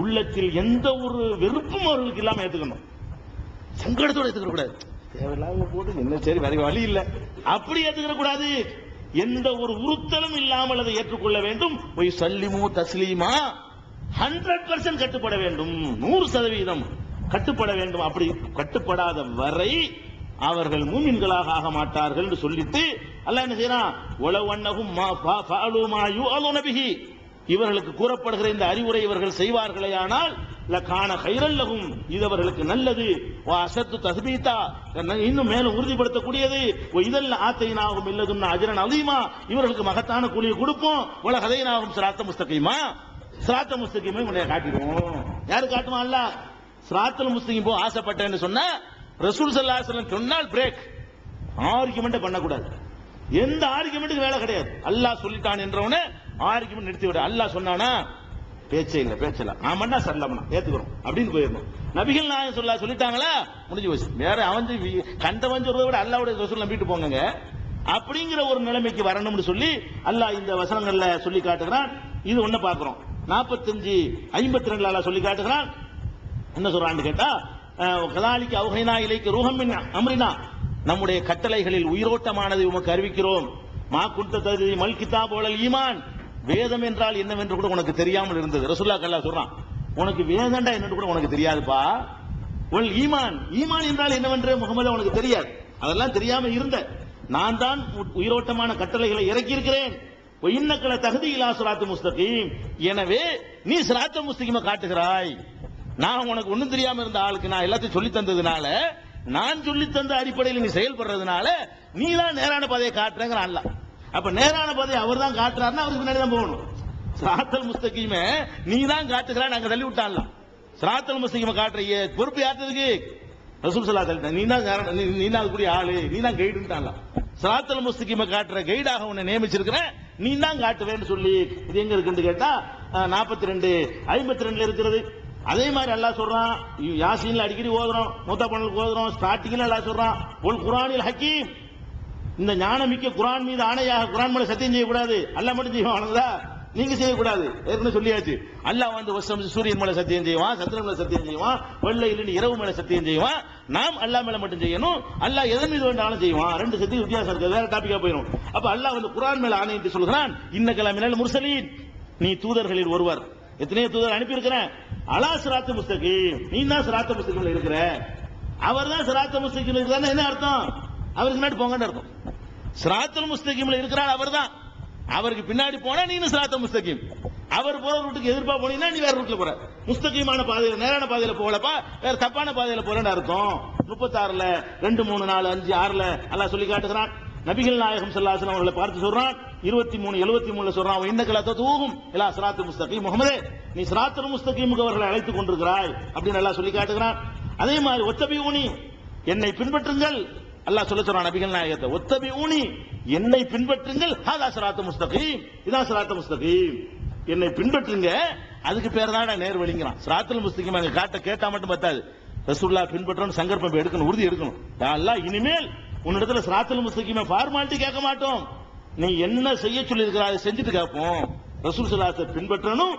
உள்ளத்தில் எந்த ஒரு வெறுப்பும் அவர்களுக்கு இல்லாம ஏத்துக்கணும். சங்கடத்தோட ஏத்துக்க கூடாது. தேவையில்லாம போட்டு என்ன சரி வேற வழி இல்ல அப்படி ஏத்துக்க கூடாது. எந்த ஒரு உறுத்தலும் இல்லாமல் அதை ஏற்றுக்கொள்ள வேண்டும். போய் சல்லிமு தஸ்லீமா, 100% கட்டுப்பட வேண்டும், 100% கட்டுப்பட வேண்டும். அப்படி கட்டுப்படாத வரை அவர்கள் மூமின்களாக ஆக மாட்டார்கள் என்று சொல்லிட்டு அல்லாஹ் என்ன செய்யறான்? வலவ் அன்னஹும் மா ஃபஅலு மா யுஅதுன பிஹி, இவர்களுக்கு கூறப்படுகிற இந்த அறிவுரை இவர்கள் செய்வார்களேயானால் லகான கைரல் லஹும், இது அவர்களுக்கு நல்லது. வா அஸத்து தஸ்பீதா, இன்னும் மேலும் உறுதிப்படுத்தக்கூடியது. இதல்ல ஆத்தைனாகும் இல்லதுன்னா அஜ்ரன் அலீமா, இவர்களுக்கு மகத்தான கூலியை கொடுப்போம். வல ஹதைனாகும் ஸிராத்த முஸ்தகீமா, ஸிராத்த முஸ்தகீமை உன்னை காட்டிடுவோம். யாரு காட்டுவான்? அல்லாஹ். ஸிராத்துல் முஸ்தகீம் போ ஆசைப்பட்டேன்னு சொன்னா ரசூல் ஸல்லல்லாஹு அலைஹி வஸல்லம் சொன்னால் பிரேக், ஆர்குமெண்ட் பண்ணக்கூடாது. எந்த ஆர்குமெண்ட்டுக்கு வேலை கிடையாது. அல்லாஹ் சொல்லிட்டான் என்றவனே ஆர்குமெண்ட் நிறுத்தி விட. அல்லாஹ் சொன்னானா பேச்சே இல்ல பேச்சல ஆமன்னா சல்லம்னா ஏத்துக்கிறோம் அப்படின்னு போயிடணும். நபிகள் நாயகம் சொல்லிட்டாங்களா முடிஞ்சு போச்சு. வேற அவன் கண்டவன் சொல்றதை விட அல்லாஹ்வுடைய ரசூல் நம்பிட்டு போங்க அப்படிங்கிற ஒரு நிலைமைக்கு வரணும்னு சொல்லி அல்லாஹ் இந்த வசனங்கள்ல சொல்லி காட்டுகிறான். இது ஒண்ணு பார்க்கிறோம். 45 52 அல்லாஹ் சொல்லி காட்டுகிறான். என்ன சொல்றான்னு கேட்டா கதாலிக்கு அவுஹைனா இலைக்கு ரூஹம் மின் அம்ரினா, நம்முடைய கட்டளைகளில் உயிரோட்டமானதை உமக்கு அறிவிக்கிறோம். மா குன்த தத்ரி மல் கிதாப் வல் ஈமான், வேதம் என்றால் என்னவென்று கூட உனக்கு தெரியாமல் இருந்தது. ரசூலுல்லாஹ் அல்லாஹ் சொல்றான், உனக்கு வேதம்டா என்னன்னு கூட உனக்கு தெரியாதுப்பா. வல் ஈமான், ஈமான் என்றால் என்னவென்று முகமது உனக்கு தெரியாது. அதெல்லாம் தெரியாம இருந்த நான் தான் உயிரோட்டமான கட்டளைகளை இறக்கி இருக்கிறேன். இன்னக்கல தகுதி இலா சிராத்து முஸ்தகீம், எனவே நீ சிராத்த முஸ்தகீமை காட்டுகிறாய். நான் உனக்கு ஒண்ணும் தெரியாம இருந்த ஆளுக்கு நான் எல்லாத்தையும் சொல்லி தந்ததுனால, நான் சொல்லி தந்த அடிப்படையில் நீ செயல்படுறதுனால நீ தான் நேரான பாதையை காட்டுறேங்கிற அல்லாஹ். அப்ப நேரான பாதையை அவர் தான் காட்டுறாருன்னா அவருக்கு பின்னாடி தான் போகணும். சிராத்தல் முஸ்தகீமை நீ தான் காட்டுகிறாய், நாங்க தள்ளி விட்டான்ல. சிராத்தல் முஸ்தகீமை காட்டுற பொறுப்பு யார்த்ததுக்கு? ரசூல் ஸல்லல்லாஹு அலைஹி வஸல்லம். நீ தான் அதுக்குரிய ஆளு, நீ தான் கைடுன்ட்டான்ல. சிராத்தல் முஸ்தகீமை காட்டுற கைடாக உன்னை நியமிச்சிருக்கிறேன், நீ தான் காட்டுவேன்னு சொல்லி இது எங்க இருக்குன்னு கேட்டா 42 52 இருக்கிறது. அதே மாதிரி அல்லாஹ் சொல்றான், யாசீன்ல அடிக்கடி ஓதுறோம், மூத்தாப்பனுக்கு ஓதுறோம், ஸ்டார்டிங்ல அல்லாஹ் சொல்றான் உல் குர்ஆனில் ஹக்கீம், இந்த ஞானமிக்க குர்ஆன் மீது ஆணையாக, குர்ஆன் மேல சத்தியம் செய்யக்கூடாது, அல்லாஹ் மட்டும் செய்வானுங்களா, நீங்க செய்யக்கூடாது. ஏற்கனவே சொல்லியாச்சு. அல்லாஹ் வந்து சூரியன் மேல சத்தியம் செய்வான், சந்திரன் மேல சத்தியம் செய்வான், வெள்ளை இல்லைன்னு இரவு மேல சத்தியம் செய்வான். நாம் அல்லாஹ் மேல மட்டும் செய்யணும். அல்லாஹ் எதன் மீது வேண்டாலும் செய்வான். ரெண்டு சத்தியம் வித்தியாசம் இருக்கு, வேற டாபிக்கா போயிடும். அப்ப அல்லாஹ் வந்து குர்ஆன் மேல ஆணையிட்டு சொல்கிறான், இன்னக மினல் முர்சலீன், நீ தூதர்களில் ஒருவர். எத்தனையோ தூதர் அனுப்பி இருக்கிறேன். அலா சிராத்து முஸ்தகீம், நீ தான் சிராத்து முஸ்தகீம்ல இருக்கிற. அவர் தான் சிராத்து முஸ்தகீம்ல இருக்கிறார். என்ன அர்த்தம்? அவருக்கு பின்னாடி போங்கன்னு அர்த்தம். சிராத்துல் முஸ்தகீம்ல இருக்கிறார் அவர் தான். அவருக்கு பின்னாடி போனா நீ சிராத்துல் முஸ்தகீம். அவர் போற ரூட்டுக்கு எதிர்ப்பா போனீங்கன்னா நீ வேற ரூட்ல போற. முஸ்தகீமான பாதையில, நேரான பாதையில போகலப்பா, வேற தப்பான பாதையில போறேன்னு அர்த்தம். 36ல 2 3 4 5 6ல அல்லாஹ் சொல்லி காட்டுகிறான். நபிகள் நாயகம் ஸல்லல்லாஹு அலைஹி வஸல்லம் அவர்களை பார்த்து சொல்றான், 23 73ல சொல்றான், இன்னக லதூஹும் இலா சிராத்துல் முஸ்தகீம், முஹம்மதே நீ சிராத்துல் முஸ்தகீமுக்கு அவர்களை அழைத்துக் கொண்டிருக்கிறாய் அப்படின்னு அல்லாஹ் சொல்லி காட்டுகிறான். அதே மாதிரி ஒத்தபிஊனி, என்னை பின்பற்றுங்கள், அல்லாஹ் சொல்ல சொல்றான் நபிகள் நாயகத்தை, ஒத்தபிஊனி என்னை பின்பற்றுங்கள், ஹாதா சிராத்துல் முஸ்தகீம், இதான் சிராத்துல் முஸ்தகீம், என்னை பின்பற்றுங்க. அதுக்கு பேர் தான் நேர்வழிங்கிறான். சிராத்துல் முஸ்தகீம் அங்க காட்ட கேட்டா மட்டும் பத்தாது, ரசூலுல்லாஹ் பின்பற்றணும், சங்கல்பம் எடுக்கணும், உறுதி எடுக்கணும். அல்லாஹ் இனிமேல் உன்னிடத்துல சிராத்துல் முஸ்தகீமை ஃபார்மாலிட்டி கேட்க மாட்டோம், நீ என்ன செய்ய சொல்லி இருக்கிறாய் செஞ்சுட்டு கேட்போம். ரசூல் ஸல்லல்லாஹு அலைஹி வஸல்லம் பின்பற்றணும்,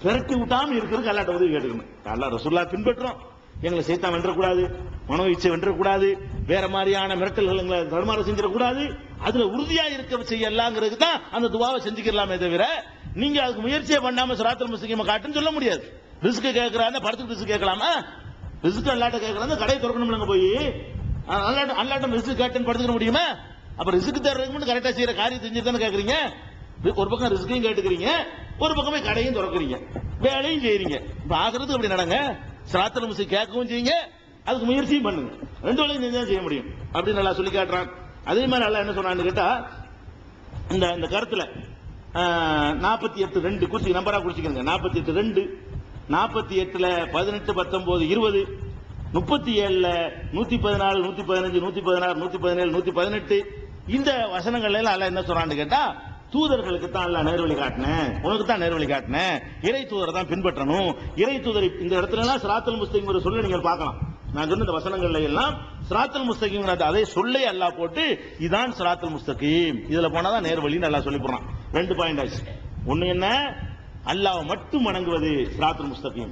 விரட்டி விட்டாம இருக்கிறதுக்கு அல்லாஹ்ட்ட உதவி கேட்டுக்கணும். அல்லாஹ் ரசூலுல்லாஹ் பின்பற்றோம், எங்களை சைத்தான் வென்றக்கூடாது, மனோ இச்சை வென்றக்கூடாது, வேற மாதிரியான மிரட்டல்கள் எங்களை தடுமாற செஞ்சிடக்கூடாது, அதுல உறுதியா இருக்க செய்யலாங்கிறதுக்கு தான் அந்த துவாவை செஞ்சுக்கலாமே தவிர நீங்க அதுக்கு முயற்சியே பண்ணாம சிராத்துல் முஸ்தகீமை காட்டுன்னு சொல்ல முடியாது. ரிஸ்க் கேட்கறாங்க, படத்துக்கு ரிஸ்க் கேட்கலாமா? ரிஸ்க் அல்லாஹ்ட்ட கேட்கறாங்க, கடையை திறக்கணும்லங்க போய் அல்லாஹ்ட்ட ரிஸ்க் கேட்டுன்னு படுத்துக்க முடியுமா? அப்ப ரிஸ்க் தர்றதுக்கு கரெக்டா செய்யற காரியம் செஞ்சுதானே கேக்குறீங்க. ஒரு பக்கம் ரிஸ்கையும் கேட்டுக்கிறீங்க, ஒரு பக்கமே கடையும் திறக்கிறீங்க, வேலையும் செய்யறீங்க. இப்ப ஆகிறதுக்கு அப்படி நடங்க. சிராத்துல் முஸ்தகீம் கேட்கவும் செய்யுங்க, அதுக்கு முயற்சியும் பண்ணுங்க, ரெண்டு வேலையும் செஞ்சா செய்ய முடியும் அப்படின்னு நல்லா சொல்லி காட்டுறான். அதே மாதிரி அல்லாஹ் என்ன சொன்னான்னு கேட்டா, இந்த கருத்துல 48 2 குறிச்சி நம்பரா குறிச்சிக்கங்க. 48 2, 48ல 18 19 20, 37ல 114 115 116 117 118 இந்த வசனங்கள்ல எல்லாம் அல்லாஹ் என்ன சொல்றான்னு கேட்டா, தூதர்களுக்கு தான் அல்லாஹ் நேர்வழி காட்டினேன், உனக்கு தான் நேர்வழி காட்டினேன், இறை தூதரை தான் பின்பற்றணும். இறை தூதர் இந்த இடத்துல எல்லாம் சிராத்துல் முஸ்தகீம் சொல்ல நீங்கள் பார்க்கலாம். நான் சொன்ன இந்த வசனங்கள்ல எல்லாம் சிராத்துல் முஸ்தகீம் அதே சொல்லே அல்லாஹ் போட்டு இதான் சிராத்துல் முஸ்தகீம், இதுல போனாதான் நேர்வழின்னு அல்லாஹ் சொல்லி போறான். 2 பாயிண்ட் ஆச்சு. ஒண்ணு என்ன, அல்லாஹ் மட்டும் வணங்குவது சிராத்துல் முஸ்தகீம்.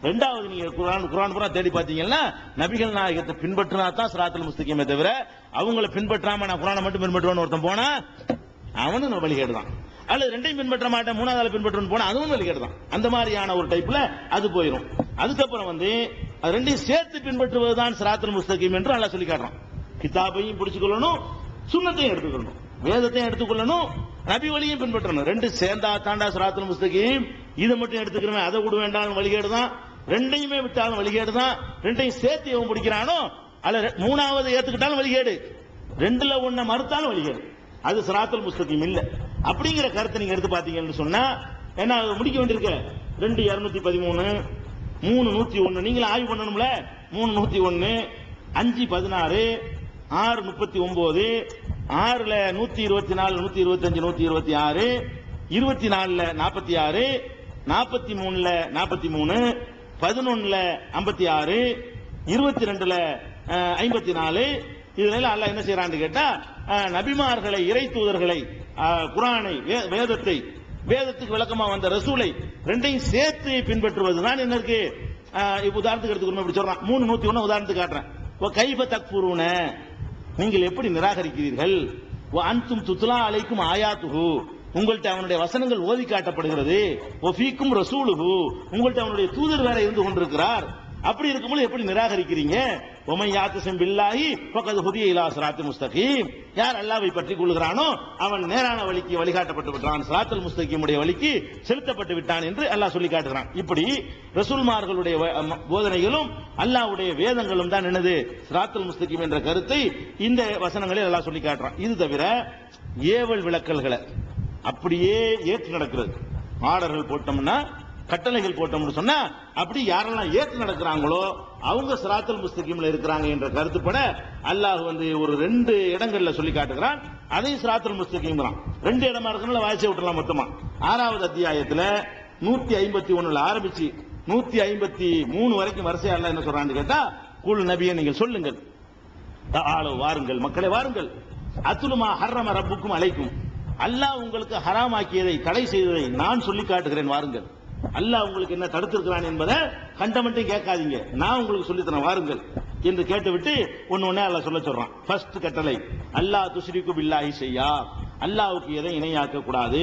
ரெண்டாவது, நீங்க குர்ஆன் பூரா தேடி பாத்தீங்கன்னா நபிகள் நாயகத்தை பின்பற்றினா தான் சிராத்துல் முஸ்தகீமே தவிர அவங்கள பின்பற்றாம நான் குர்ஆனை மட்டும் பின்பற்றுவேன்னு ஒருத்தன் போனா அவனும் வழிகேடு தான். அல்லது ரெண்டையும் பின்பற்ற மாட்டேன் மூணாவது ஆளை பின்பற்றுன்னு போனா அதுவும் வழிகேடு தான். அந்த மாதிரியான ஒரு டைப்ல அது போயிடும். அதுக்கப்புறம் வந்து அது ரெண்டையும் சேர்த்து பின்பற்றுவதுதான் சிராத்துல் முஸ்தகீம் என்று அல்லாஹ் சொல்லி காட்டுறான். கிதாபையும் பிடிச்சுக்கொள்ளணும், சுன்னத்தையும் எடுத்துக்கொள்ளணும், வேதத்தையும் எடுத்துக்கொள்ளணும், நபி வழியும் பின்பற்றணும். ரெண்டு சேர்ந்தா தாண்டா சிராத்துல் முஸ்தகீம். இதை மட்டும் எடுத்துக்கிறவன் அதை விட வேண்டாம் வழிகேடு தான், ரெண்டையுமே விட்டாலும் வழிகேடு தான். ரெண்டையும் சேர்த்து எவன் பிடிக்கிறானோ அல்ல மூணாவது ஏத்துக்கிட்டாலும் வழிகேடு, ரெண்டுல ஒன்ன மறுத்தாலும் வழிகேடு, அது சிராத்துல் முஸ்தகீம் இல்ல. அப்படிங்கிற கருத்தை நீங்க எடுத்து பாத்தீங்கன்னு சொன்னா என்ன முடிக்க வேண்டியிருக்க, 2 213 3 101 நீங்களே ஆய்வு பண்ணணும்ல. 3 101 5 16 6 39 6ல 124 125 126 24ல 46 43ல 43, 11ல 56, 22ல 54. இதுல அல்லாஹ் என்ன செய்யறான்னு கேட்டா, நபிமார்களை, இறை தூதர்களை, குர்ஆனை, வேதத்துக்கு விளக்கமா வந்த ரசூலை ரெண்டையும் சேர்த்து பின்பற்றுவதுதான் என்ன இருக்கு. உதாரணத்துக்கு எடுத்துக்கணும், இப்படி சொல்றான். 3:101 உதாரணத்துக்கு காட்டுறேன். கைஃப தக்ஃபுரூன, நீங்கள் எப்படி நிராகரிக்கிறீர்கள். அன்தும் துத்லா அலைக்கும் ஆயாத்துஹு, உங்கள்ட்ட அவனுடைய வசனங்கள் ஓதி காட்டப்படுகிறது. ஒஃபீக்கும் ரசூலுஹு, உங்கள்ட்ட அவனுடைய தூதர் வேற இருந்து கொண்டிருக்கிறார். அப்படி இருக்கும்போது எப்படி நிராகரிக்கிறீங்க. ஒமை யாத்தஸம் பில்லாஹி ஃபகத் ஹுதிய இலா ஸிராத்தில் முஸ்தகீம், யார் அல்லாஹ்வை பற்றிக் கொள்கிறானோ அவன் நேரான வழிக்கு வழிகாட்டப்பட்டு விட்டான், ஸிராத்துல் முஸ்தகீமுடைய வழிக்கு செலுத்தப்பட்டு விட்டான் என்று அல்லாஹ் சொல்லி காட்டுகிறான். இப்படி ரசூல்மார்களுடைய போதனைகளும் அல்லாஹ்வுடைய வேதங்களும் தான் என்னது ஸிராத்துல் முஸ்தகீம் என்ற கருத்தை இந்த வசனங்களில் அல்லாஹ் சொல்லி காட்டுறான். இது தவிர ஏவல் விளக்கல்களை அப்படியே ஏற்று நடக்கிறது. ஆர்டர்கள் போட்டோம்னா, கட்டளைகள் போட்டோம்னு சொன்னா, அப்படி யாரெல்லாம் ஏற்று நடக்கிறாங்களோ அவங்க ஸிராத்துல் முஸ்தகீம்ல இருக்கிறாங்க என்ற கருத்துப்பட அல்லாஹ் ஒரு 2 இடங்கள்ல சொல்லி காட்டுகிறான். அதையும் ஸிராத்துல் முஸ்தகீம் தான். 2 இடமா இருக்கனால வாய்ச்சே விட்டுறலாம் மொத்தமா. 6வது அத்தியாயத்துல 151ல ஆரம்பிச்சு 153 வரைக்கும் வரிசையா அல்லாஹ் என்ன சொல்றான்னு கேட்டா, குல் நபியே நீங்கள் சொல்லுங்கள், தஆலு வாருங்கள், மக்களே வாருங்கள், அத்துலுமா ஹர்ரம ரப்புக்கும் அலைக்கும், அல்லாஹ் உங்களுக்கு ஹராமாக்கியதை, தடை செய்ததை நான் சொல்லி காட்டுகிறேன், வாருங்கள். அல்லாஹ் உங்களுக்கு என்ன தடுத்திருக்கிறான் என்பதை கண்டமட்டும் கேட்காதீங்க, நான் உங்களுக்கு சொல்லித்தரேன், வாருங்கள் என்று கேட்டுவிட்டு ஒன்னொன்னே அல்லாஹ் சொல்ல சொல்றான். ஃபர்ஸ்ட் கட்டளை, அல்லாஹ் துஷ்ரிகு பில்லாஹி ஷையா, அல்லாஹ்வுக்கு எதை இணையாக்க கூடாது.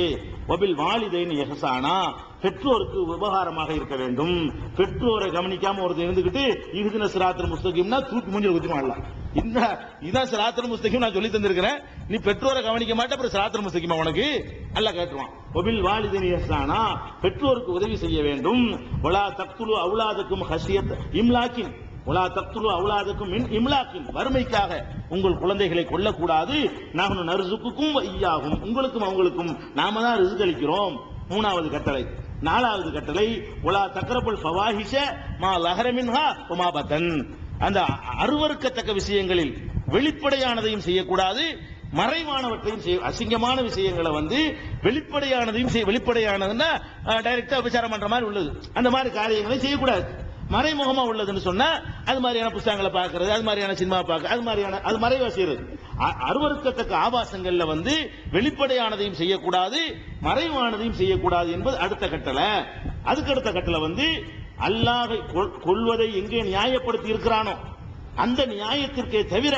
வபில் வாலிதைன் இஹ்சானா, பெற்றோருக்கு உபகாரமாக இருக்க வேண்டும். பெற்றோரை கவனிக்காம ஒருத்தர் இருந்துகிட்டு இஹ்தின ஸிராத்துல் முஸ்தகீம்னா தூக்கி மூஞ்சில குத்திடுவான் அல்லாஹ். இதான் ஸிராத்துல் முஸ்தகீம் நான் சொல்லி தந்திருக்கிறேன், நீ பெற்றோரை கவனிக்க மாட்டே, அப்புறம் ஸிராத்துல் முஸ்தகீமா உனக்கு அல்லாஹ் கேட்டுவான். வபில் வாலிதைன் இஹ்சானா, பெற்றோருக்கு உதவி செய்ய வேண்டும். வலா தக்துலு அவுலாதக்கும் ஹஷியத் இம்லாக்கின், வலா தக்துலு அவுலாதக்கும் மின் இம்லாக்கின், வறுமைக்காக உங்கள் குழந்தைகளை கொல்லக்கூடாது. நஹ்னு நர்சுக்குக்கும் வையாகும், உங்களுக்கும் அவங்களுக்கும் நாம தான் ரிஸ்க் அளிக்கிறோம். 3வது கட்டளை. 4வது கட்டளை, வலா தக்ரபுல் ஃபவாஹிஷ மா லஹர மின்ஹா வமா பதன், அந்த அருவருக்கத்தக்க விஷயங்களில் வெளிப்படையானதையும் செய்யக்கூடாது, மறைவானவற்றையும் செய்ய. அசிங்கமான விஷயங்களை வெளிப்படையானதையும் செய்ய. வெளிப்படையானதுன்னா டைரக்டா விசாரம் பண்ற மாதிரி உள்ளது, அந்த மாதிரி காரியங்களை செய்யக்கூடாது. மறைமுகமா உள்ளதுன்னு சொன்னா அது மாதிரியான புத்தகங்களை பார்க்கறது, அது மாதிரியான சினிமா பார்க்க, அது மறைவா செய்யறது. அருவருக்கத்தக்க ஆபாசங்கள்ல வெளிப்படையானதையும் செய்யக்கூடாது, மறைவானதையும் செய்யக்கூடாது என்பது அடுத்த கட்டளை. அதுக்கு அடுத்த கட்டளை அல்லாஹை கொல்வதை எங்கே நியாயப்படுத்தி இருக்கிறானோ அந்த நியாயத்திற்கே தவிர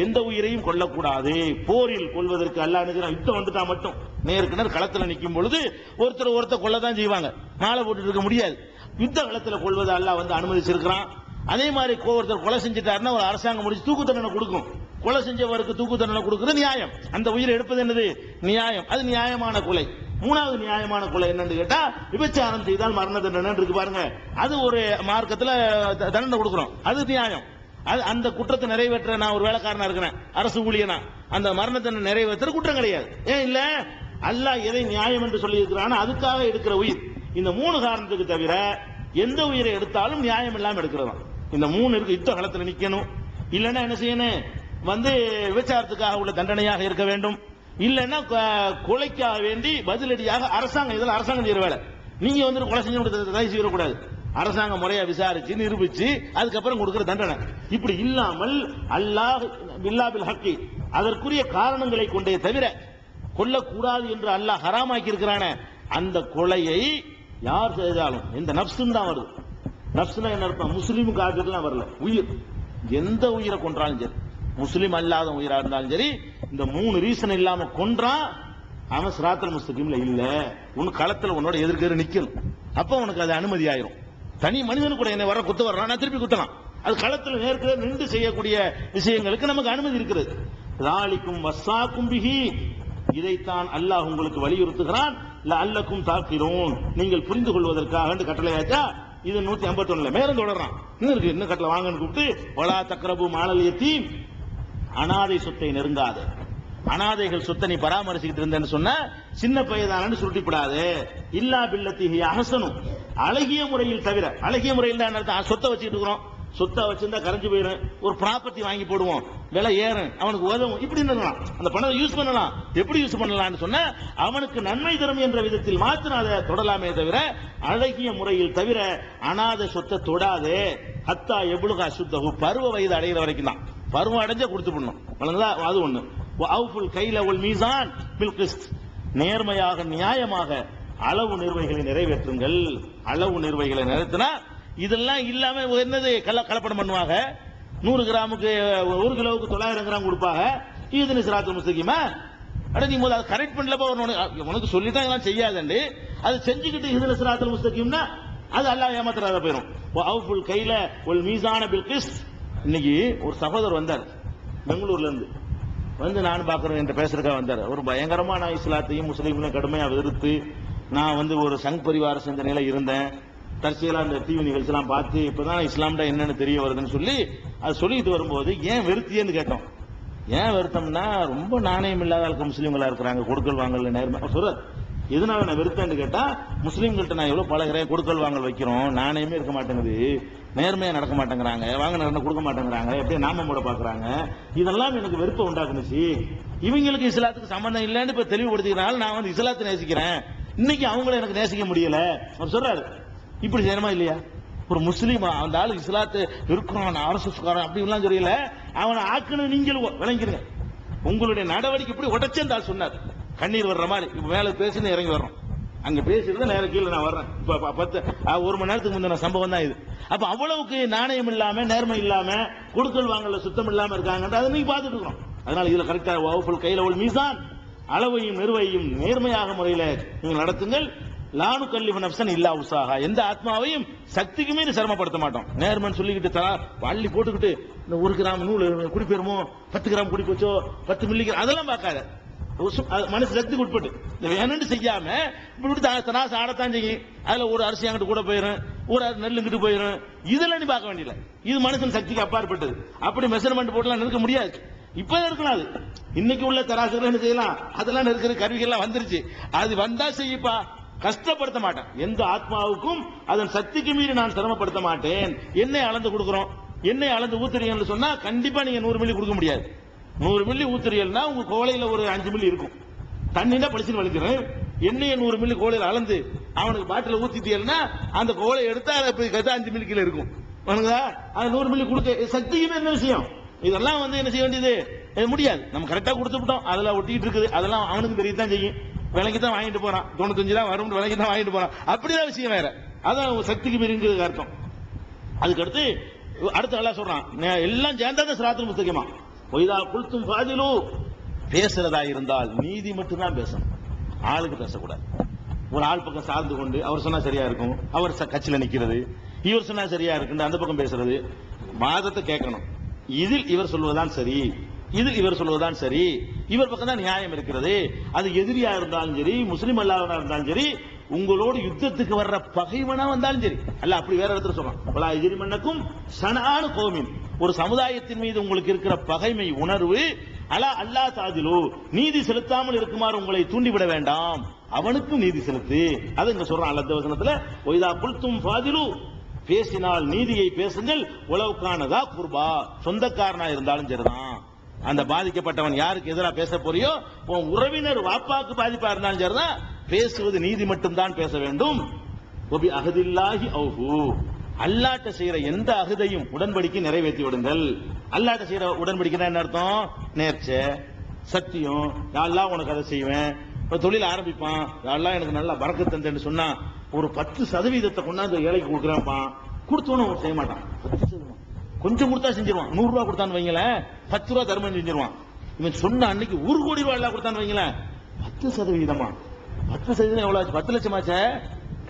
எந்த உயிரையும் கொல்லக்கூடாது. போரில் கொள்வதற்கு அல்லாஹ் யுத்தம் வந்துட்டா மட்டும் நேருக்கு நேர் களத்தில் நிற்கும் பொழுது ஒருத்தர் கொல்லதான் செய்வாங்க, மாலை போட்டு இருக்க முடியாது. யுத்த களத்தில் கொள்வது அல்லாஹ் அனுமதிச்சிருக்கிறான். அதே மாதிரி ஒருத்தர் கொலை செஞ்சுட்டாருன்னா ஒரு அரசாங்கம் முடிச்சு தூக்கு தண்டனை கொடுக்கும். கொலை செஞ்சவருக்கு தூக்கு தண்டனை கொடுக்கிறது நியாயம். அந்த உயிரை எடுப்பது என்னது நியாயம். அது நியாயமான கொலை. 3வது நியாயமான கொலை என்னன்னு கேட்டா, விபச்சாரம் செய்தால் மரண தண்டனை இருக்கு பாருங்க, அது ஒரு மார்க்கத்தில் தண்டனை கொடுக்கிறோம், அது நியாயம். அந்த குற்றத்தை நிறைவேற்ற நான் ஒரு வேலைக்காரனா இருக்கிறேன், அரசு ஊழியனா, அந்த மரண தண்டனை நிறைவேற்ற குற்றம் கிடையாது. ஏன் இல்ல, அல்லாஹ் எதை நியாயம் என்று சொல்லி இருக்கிறானோ அதுக்காக எடுக்கிற உயிர். இந்த 3 காரணத்துக்கு தவிர எந்த உயிரை எடுத்தாலும் நியாயம் இல்லாம எடுக்கிறதா. இந்த 3 இருக்கு. யுத்த களத்தில் நிக்கணும், இல்லைன்னா என்ன செய்யணும், விபச்சாரத்துக்காக உள்ள தண்டனையாக இருக்க வேண்டும், இல்லைன்னா கொலைக்காக வேண்டி பதிலடியாக அரசாங்கம், இதெல்லாம் அரசாங்கம் செய்யற வேலை. நீங்க கொலை செஞ்சு செய்யக்கூடாது, அரசாங்கம் முறையா விசாரிச்சு நிரூபிச்சு அதுக்கப்புறம் கொடுக்கிற தண்டனை. இப்படி இல்லாமல் அல்லாஹ் பில்லாபில் ஹக்கி, அதற்குரிய காரணங்களை கொண்டே தவிர கொல்லக்கூடாது என்று அல்லாஹ் ஹராமாக்கி இருக்கிறான அந்த கொலையை யார் செய்தாலும், இந்த நப்சுன்னு தான் வருது. நப்சுனா என்ன அர்த்தம், முஸ்லீம் காஃபிர்லாம் வரல, உயிர். எந்த உயிரை கொன்றாலும் சரி, முஸ்லீம் அல்லாத உயிரா இருந்தாலும் சரி, இந்த 3 ரீசன் இல்லாம கொன்றான் அவன் ஸிராத்துல் முஸ்தகீம்ல இல்ல. உன் களத்துல உன்னோட எதிர்க்க நிக்கணும், அப்ப உனக்கு அது அனுமதி ஆயிரும். தனி மனிதனு கூட என்ன வர குத்த வர்றான், நான் திருப்பி குத்தலாம். அது களத்தில் நேர்க்க நின்று செய்யக்கூடிய விஷயங்களுக்கு நமக்கு அனுமதி இருக்கிறது. ذالிக்கும் வஸ்ஸாக்கும் பிஹி, இதைத்தான் அல்லாஹ் உங்களுக்கு வலியுறுத்துகிறான். லஅல்லக்கும் தாக்கிரூன், நீங்கள் புரிந்து கொள்வதற்காக கட்டளையாச்சா. இது 151ல மேலும் தொடர்றான். இன்னும் கட்டளை வாங்கன்னு கூப்பிட்டு, வலா தக்ரபு மாலல் யதீம், அனாதை சொத்தை நெருங்காத. அனாதைகள் சொத்தை நீ பராமரிச்சுக்கிட்டு இருந்தேன்னு சொன்ன சின்ன பையதானு சுருட்டிப்படாது. இல்லா பில்லத்திஹி அஹ்சனு, அழகிய முறையில் தவிர. அழகிய முறையில் சொத்தை வச்சுக்கிட்டு இருக்கிறோம், சொத்தா வச்சிருந்தா கரைஞ்சு போயிடும், ஒரு ப்ராப்பர்ட்டி வாங்கி போடுவோம், விலை ஏறும், அவனுக்கு உதவும், இப்படி இருக்கலாம். அந்த பணத்தை யூஸ் பண்ணலாம். எப்படி யூஸ் பண்ணலாம்னு சொன்னா அவனுக்கு நன்மை தரும் என்ற விதத்தில் மாத்திரம் அதை தொடலாமே தவிர அழகிய முறையில் தவிர அனாதை சொத்தை தொடாதே. ஹத்தா எபுலுகா சுத்தகு, பருவ வயது அடைகிற வரைக்கும் தான். பருவம் அடைஞ்ச கொடுத்து பண்ணணும். அது ஒண்ணு. அவுஃபுல் கைல வல் மீசான் பில் கிஸ்த், நேர்மையாக நியாயமாக அளவு நிர்வைகளை நிறைவேற்றுங்கள். அளவு நிர்வைகளை நிறைவேற்றினா இதெல்லாம் இல்லாம என்னது கலப்படம் பண்ணுவாங்க. 100 கிராமுக்கு 1 கிலோவுக்கு 900 கிராம் கொடுப்பாங்க. இது சிராத்துல் முஸ்தகீமா? அட நீ முதல்ல கரெக்ட் பண்ணலப்பா, உனக்கு சொல்லித்தான் இதெல்லாம் செய்யாதண்டு அது செஞ்சுக்கிட்டு இதுல சிராத்துல் முஸ்தகீம்னா அது அல்லாஹ் ஏமாத்துறதா போயிடும். அவுஃபுல் கைல வல் மீசான பில் கிஸ்த். இன்னைக்கு ஒரு சகோதரர் வந்தார் பெங்களூர்ல இருந்து, வந்து நான் பாக்குறேன் என்ற பேசுறதுக்காக வந்தார். ஒரு பயங்கரமா நான் இஸ்லாத்தையும் முஸ்லீம்களையும் கடுமையா எதிர்த்து நான் வந்து ஒரு சங் பரிவார சிந்தனையில இருந்தேன். தற்செயலா அந்த டிவி நிகழ்ச்சியெல்லாம் பார்த்து இப்பதான் இஸ்லாம்டா என்னன்னு தெரிய வருதுன்னு சொல்லி அது சொல்லிட்டு வரும்போது ஏன் வெறுத்தியன்னு கேட்டோம். ஏன் வருத்தம்னா ரொம்ப நாணயம் இல்லாத ஆளுக்கு முஸ்லீம்களா இருக்கிறாங்க, கொடுக்கல் வாங்கல நேர்மை சொல்ற. எதனால நான் வெறுத்தேன்னு கேட்டா, முஸ்லீம்கள்ட்ட நான் எவ்வளவு பழகிறேன், கொடுக்கல் வாங்கல் வைக்கிறோம், நாணயமே இருக்க மாட்டேங்குது, நேர்மையா நடக்க மாட்டேங்கிறாங்க, வாங்க நடந்து கொடுக்க மாட்டேங்கிறாங்க, எப்படியே நாம மூட பாக்குறாங்க, இதெல்லாம் எனக்கு வெறுப்பை உண்டாக்குனுச்சு. இவங்களுக்கு இஸ்லாத்துக்கு சம்பந்தம் இல்லைன்னு இப்ப தெளிவுபடுத்திக்கிறனால நான் வந்து இஸ்லாத்தை நேசிக்கிறேன், இன்னைக்கு அவங்கள எனக்கு நேசிக்க முடியல அவர் சொல்றாரு. இப்படி செய்யணுமா இல்லையா? ஒரு முஸ்லீம் அந்த ஆளு இஸ்லாத்து இருக்கிறான், ஆர்எஸ்எஸ்காரன் அப்படி எல்லாம் தெரியல, அவனை ஆக்கணும் நீங்களும் விளங்கிருங்க. உங்களுடைய நடவடிக்கை இப்படி உடச்சேன் தான் சொன்னார். கண்ணீர் வர்ற மாதிரி இப்ப மேல பேசுன்னு இறங்கி வர்றோம், அங்க பேசுறது நேரம் கீழே நான் வர்றேன். இப்ப 1 மணி நேரத்துக்கு முந்தின சம்பவம் தான் இது. அப்ப அவ்வளவுக்கு நாணயம் இல்லாம நேர்மை இல்லாம கொடுக்கல் வாங்கல சுத்தம் இல்லாம இருக்காங்க, அதை நீங்க பாத்துட்டு இருக்கோம். அதனால இதுல கரெக்டா வஃபுல் கைல வல் மீசான், அளவையும் நிர்வையும் நேர்மையாக முறையில நீங்கள் நடத்துங்கள். லானு கல்லிஃபு நஃப்ஸன் இல்லா உஸாஹா, எந்த ஆத்மாவையும் சக்திக்கு மீறி சிரமப்படுத்த மாட்டோம். நேர்மன் சொல்லிக்கிட்டு வள்ளி போட்டுக்கிட்டு இந்த 1 கிராம் நூல் குடி போயிருமோ, 10 கிராம் குடி போச்சோ, 10 மில்லி அதெல்லாம் பார்க்காத. மனசு சக்திக்கு உட்பட்டு வேணும்னு செய்யாம இப்படி தராசு ஆடத்தான் செய்யும். அதுல ஒரு அரிசி அங்கிட்டு கூட போயிடும், ஒரு நெல் இங்கிட்டு போயிடும், இதெல்லாம் நீ பார்க்க வேண்டியல. இது மனுஷன் சக்திக்கு அப்பாற்பட்டது. அப்படி மெஷர்மெண்ட் போட்டுலாம் நிற்க முடியாது. இப்ப இருக்கலாம். அது இன்னைக்கு உள்ள தராசுகள் என்ன செய்யலாம், அதெல்லாம் இருக்கிற கருவிகள்லாம் வந்துருச்சு. அது வந்தா செய்யப்பா, கஷ்டப்படுத்த மாட்டேன். எந்த ஆத்மாவுக்கும் அதன் சக்திக்கு மீறி நான் சிரமப்படுத்த மாட்டேன். எண்ணெய் அளந்து கொடுக்கிறோம், எண்ணெய் அளந்து ஊத்துறீங்கன்னு சொன்னா கண்டிப்பா நீங்க 100 மில்லி கொடுக்க முடியாது. 100 மில்லி ஊத்துறீங்கன்னா உங்க கோலையில ஒரு 5 மில்லி இருக்கும். தண்ணினா பளிச்சுன்னு வலிக்கிறேன். எண்ணெயை 100 மில்லி கோலையில அளந்து அவனுக்கு பாட்டில ஊத்திட்டீங்கன்னா அந்த கோலை எடுத்தா அதை 5 மில்லி கீழே இருக்கும். அது 100 மில்லி கொடுக்க சக்திக்கு என்ன விஷயம்? இதெல்லாம் வந்து என்ன செய்ய வேண்டியது முடியாது. நம்ம கரெக்டா கொடுத்துட்டோம், அதெல்லாம் ஒட்டிட்டு இருக்குது, அதெல்லாம் அவனுக்கு தெரியத்தான் செய்யும். விலைக்கு தான் வாங்கிட்டு போறான், 95 தான் வரும், விலைக்கு தான் வாங்கிட்டு போறான். அப்படிதான் விஷயம் வேற. அதான் சக்திக்கு மீறிங்கிறது அர்த்தம். அதுக்கடுத்து அடுத்து எல்லாம் சொல்றான், எல்லாம் சேர்ந்தாதான் சிராத்துல் முஸ்தகீமா. ஒய்தா குல்தும் ஃபாதிலு, பேசுறதா இருந்தால் நீதி மட்டும்தான் பேசணும், ஆளுக்கு பேசக்கூடாது. ஒரு ஆள் பக்கம் சார்ந்து கொண்டு அவர் சொன்னா சரியா இருக்கும், அவர் கட்சியில நிக்கிறது, இவர் சொன்னா சரியா இருக்கு அந்த பக்கம் பேசுறது, வாதத்தை கேட்கணும். இதில் இவர் சொல்வதுதான் சரி, இதில் இவர் சொல்வதுதான் சரி, இவர் பக்கம் தான் நியாயம் இருக்கிறது. அது எதிரியா இருந்தாலும் சரி, முஸ்லிம் அல்லாதவனா இருந்தாலும் சரி, உங்களோடு யுத்தத்துக்கு வர்ற பகைவனா வந்தாலும் சரி. அல்ல அப்படி வேற இடத்துல சொல்றான், எதிரிமன்னக்கும் சனானு கோமின், ஒரு சமுதாயத்தின் மீது உங்களுக்கு இருக்கிற பகைமை உணர்வு அல்லா தாதிலு, நீதி செலுத்தாமல் இருக்குமாறு உங்களை தூண்டிவிட வேண்டாம், அவனுக்கும் நீதி செலுத்து. அது இங்க சொல்றான் அல்ல வசனத்துல, ஒய்தா குல்தும் ஃபாதிலு, பேசினால் நீதியை பேசுங்கள், உளவுக்கானதா குர்பா, சொந்தக்காரனா இருந்தாலும் சரிதான். அந்த பாதிக்கப்பட்டவன் யாருக்கு எதிராக பேச போறியோ, உன் உறவினர் வாப்பாக்கு பாதிப்பா இருந்தாலும் சரிதான், பேசுவது நீதி மட்டும்தான் பேச வேண்டும். ஒபி அஹதில்லாஹி அவ்ஹு, அல்லாட்ட செய்யற எந்த அகதையும் உடன்படிக்கை நிறைவேற்றி விடுங்கள். அல்லாட்ட செய்யற உடன்படிக்கை என்ன அர்த்தம்? நேர்ச்சை, சத்தியம். யாரெல்லாம் உனக்கு அதை செய்வேன், தொழில் ஆரம்பிப்பான், யாரெல்லாம் எனக்கு நல்லா பறக்கத்து தந்தேன்னு சொன்னா ஒரு 10% கொண்டாந்து ஏழைக்கு கொடுக்குறான்ப்பா, கொடுத்தோன்னு செய்ய மாட்டான். 10% கொஞ்சம் கொடுத்தா செஞ்சிருவான். 100 ரூபாய் கொடுத்தான்னு வைங்களேன், 10 ரூபாய் தர்மம் செஞ்சிருவான். இவன் சொன்ன அன்னைக்கு 1 கோடி ரூபாய் எல்லாம் கொடுத்தான்னு வைங்களேன், 10%. 10% எவ்வளவு ஆச்சு? 10 லட்சம் ஆச்சு.